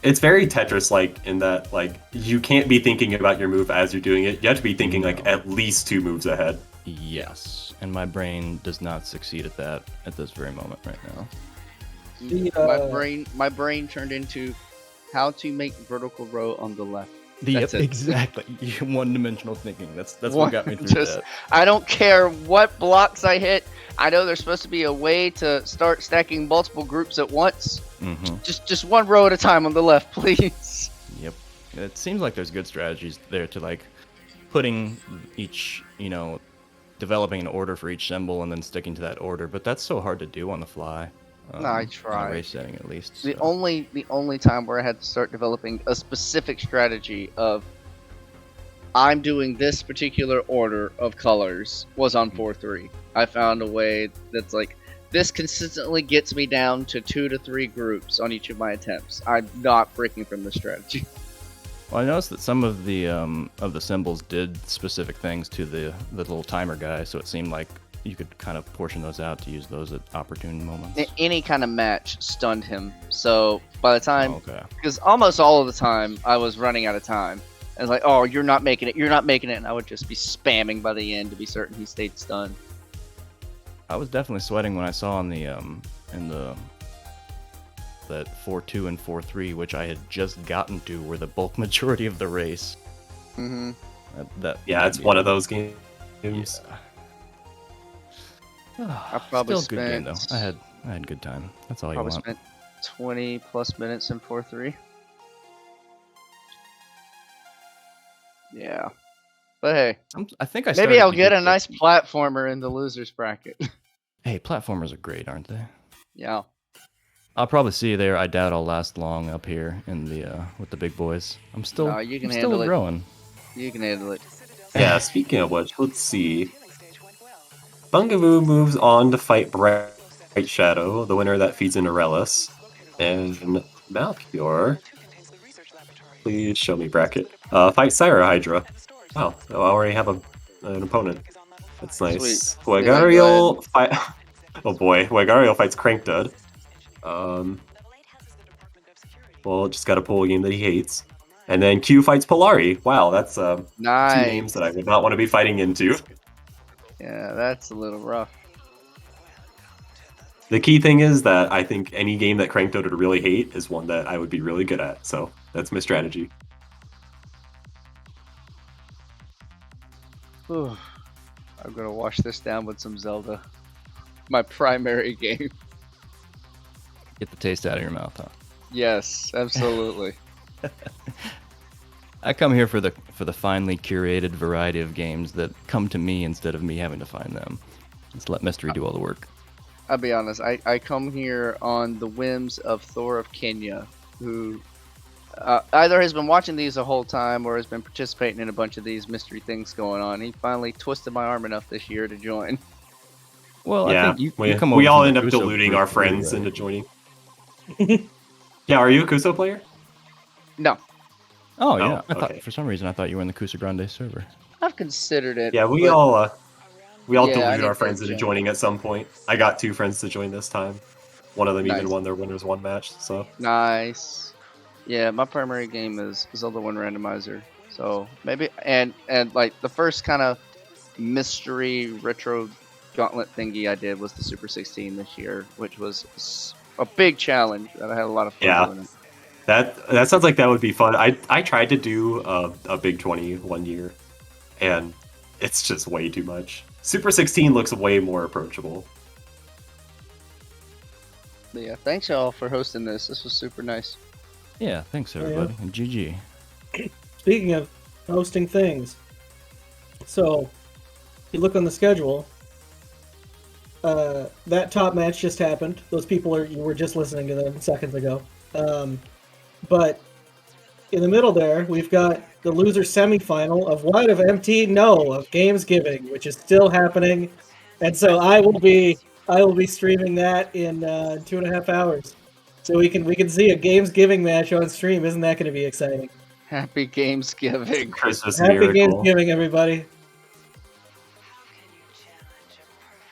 It's very Tetris-like in that, like, you can't be thinking about your move as you're doing it. You have to be thinking, like, at least 2 moves ahead. Yes, and my brain does not succeed at that at this very moment right now. My brain turned into how to make vertical row on the left. Exactly. One-dimensional thinking. That's what got me through that. I don't care what blocks I hit. I know there's supposed to be a way to start stacking multiple groups at once. Mm-hmm. Just one row at a time on the left, please. Yep. It seems like there's good strategies there to, like, putting each, developing an order for each symbol and then sticking to that order. But that's so hard to do on the fly. No, I tried. In a race setting, at least. The only time where I had to start developing a specific strategy of I'm doing this particular order of colors was on 4-3. I found a way that's like, this consistently gets me down to 2 to 3 groups on each of my attempts. I'm not breaking from the strategy. Well, I noticed that some of the symbols did specific things to the little timer guy, so it seemed like you could kind of portion those out to use those at opportune moments. Any kind of match stunned him. So by the time, because almost all of the time I was running out of time. I was like, oh, you're not making it, and I would just be spamming by the end to be certain he stayed stunned. I was definitely sweating when I saw that 4-2 and 4-3, which I had just gotten to, were the bulk majority of the race. Mm-hmm. It's one of those games. I probably still a good game though. I had good time. That's all you want. Spent 20 plus minutes in 4-3. Yeah, but hey, I think maybe I'll get a nice platformer in the losers bracket. Hey, platformers are great, aren't they? Yeah. I'll probably see you there. I doubt I'll last long up here in the with the big boys. I'm still growing. You can handle it. Yeah. Speaking of which, let's see. Bungabooo moves on to fight Bright Shadow, the winner that feeds into Relis. And Malchior, please show me bracket. Fight Syra Hydra. Wow, I already have an opponent. That's nice. JuegAriel fight. Oh boy, JuegAriel fights Crankdud. Well, just got to pull a game that he hates. And then Q fights Polari. Wow, that's nice. 2 names that I would not want to be fighting into. Yeah, that's a little rough. The key thing is that I think any game that Crankdud would really hate is one that I would be really good at. So that's my strategy. Ooh, I'm gonna wash this down with some Zelda. My primary game. Get the taste out of your mouth, huh? Yes, absolutely. I come here for the finely curated variety of games that come to me instead of me having to find them. Just let Mystery do all the work. I'll be honest. I come here on the whims of Thor of Kenya, who either has been watching these the whole time or has been participating in a bunch of these mystery things going on. He finally twisted my arm enough this year to join. Well, yeah, I think you come over we all from end the up Kuso deluding group our too, friends right? into joining. Yeah, are you a Kuso player? No, Oh yeah, I thought okay. for some reason I thought you were in the Kusa Grande server. I've considered it. Yeah, we but all yeah, I deluded our need to friends into join. joining at some point. I got 2 friends to join this time. One of them even Nice. won their winners 1 match. So Nice. Yeah, my primary game is Zelda 1 Randomizer. So maybe and like the first kind of mystery retro gauntlet thingy I did was the Super 16 this year, which was a big challenge, and I had a lot of fun yeah, doing it. that sounds like that would be fun. I tried to do a big 20 one year, and it's just way too much. Super 16 looks way more approachable. But yeah, thanks y'all for hosting this. This was super nice. Yeah, thanks everybody, and GG. Speaking of hosting things, so if you look on the schedule, that top match just happened. Those people you were just listening to them seconds ago. But in the middle there, we've got the loser semifinal of what? Of MT? No, of Gamesgiving, which is still happening. And so I will be streaming that in 2.5 hours. So we can see a Gamesgiving match on stream. Isn't that going to be exciting? Happy Gamesgiving. Christmas Happy miracle. Gamesgiving, everybody.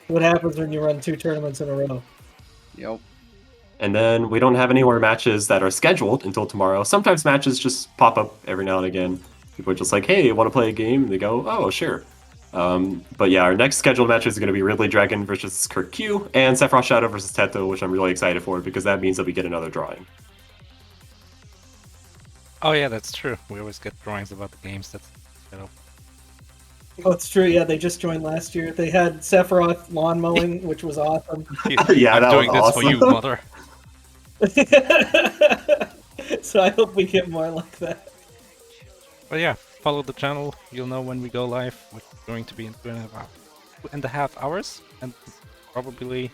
What happens when you run 2 tournaments in a row? Yep. And then we don't have any more matches that are scheduled until tomorrow. Sometimes matches just pop up every now and again. People are just like, hey, want to play a game? And they go, oh, sure. But yeah, our next scheduled match is going to be Ridley Dragon versus Kirk Q and Sephiroth Shadow versus Teto, which I'm really excited for because that means that we get another drawing. Oh yeah, that's true. We always get drawings about the games that, you know. Oh, it's true. Yeah, they just joined last year. They had Sephiroth lawn mowing, which was awesome. Yeah, I'm that doing was this for you, mother. So I hope we get more like that. But yeah, follow the channel. You'll know when we go live, which is going to be in 2.5 hours, and probably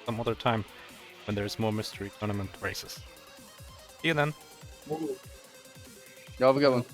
some other time when there's more mystery tournament races. See you then. Y'all have a good one.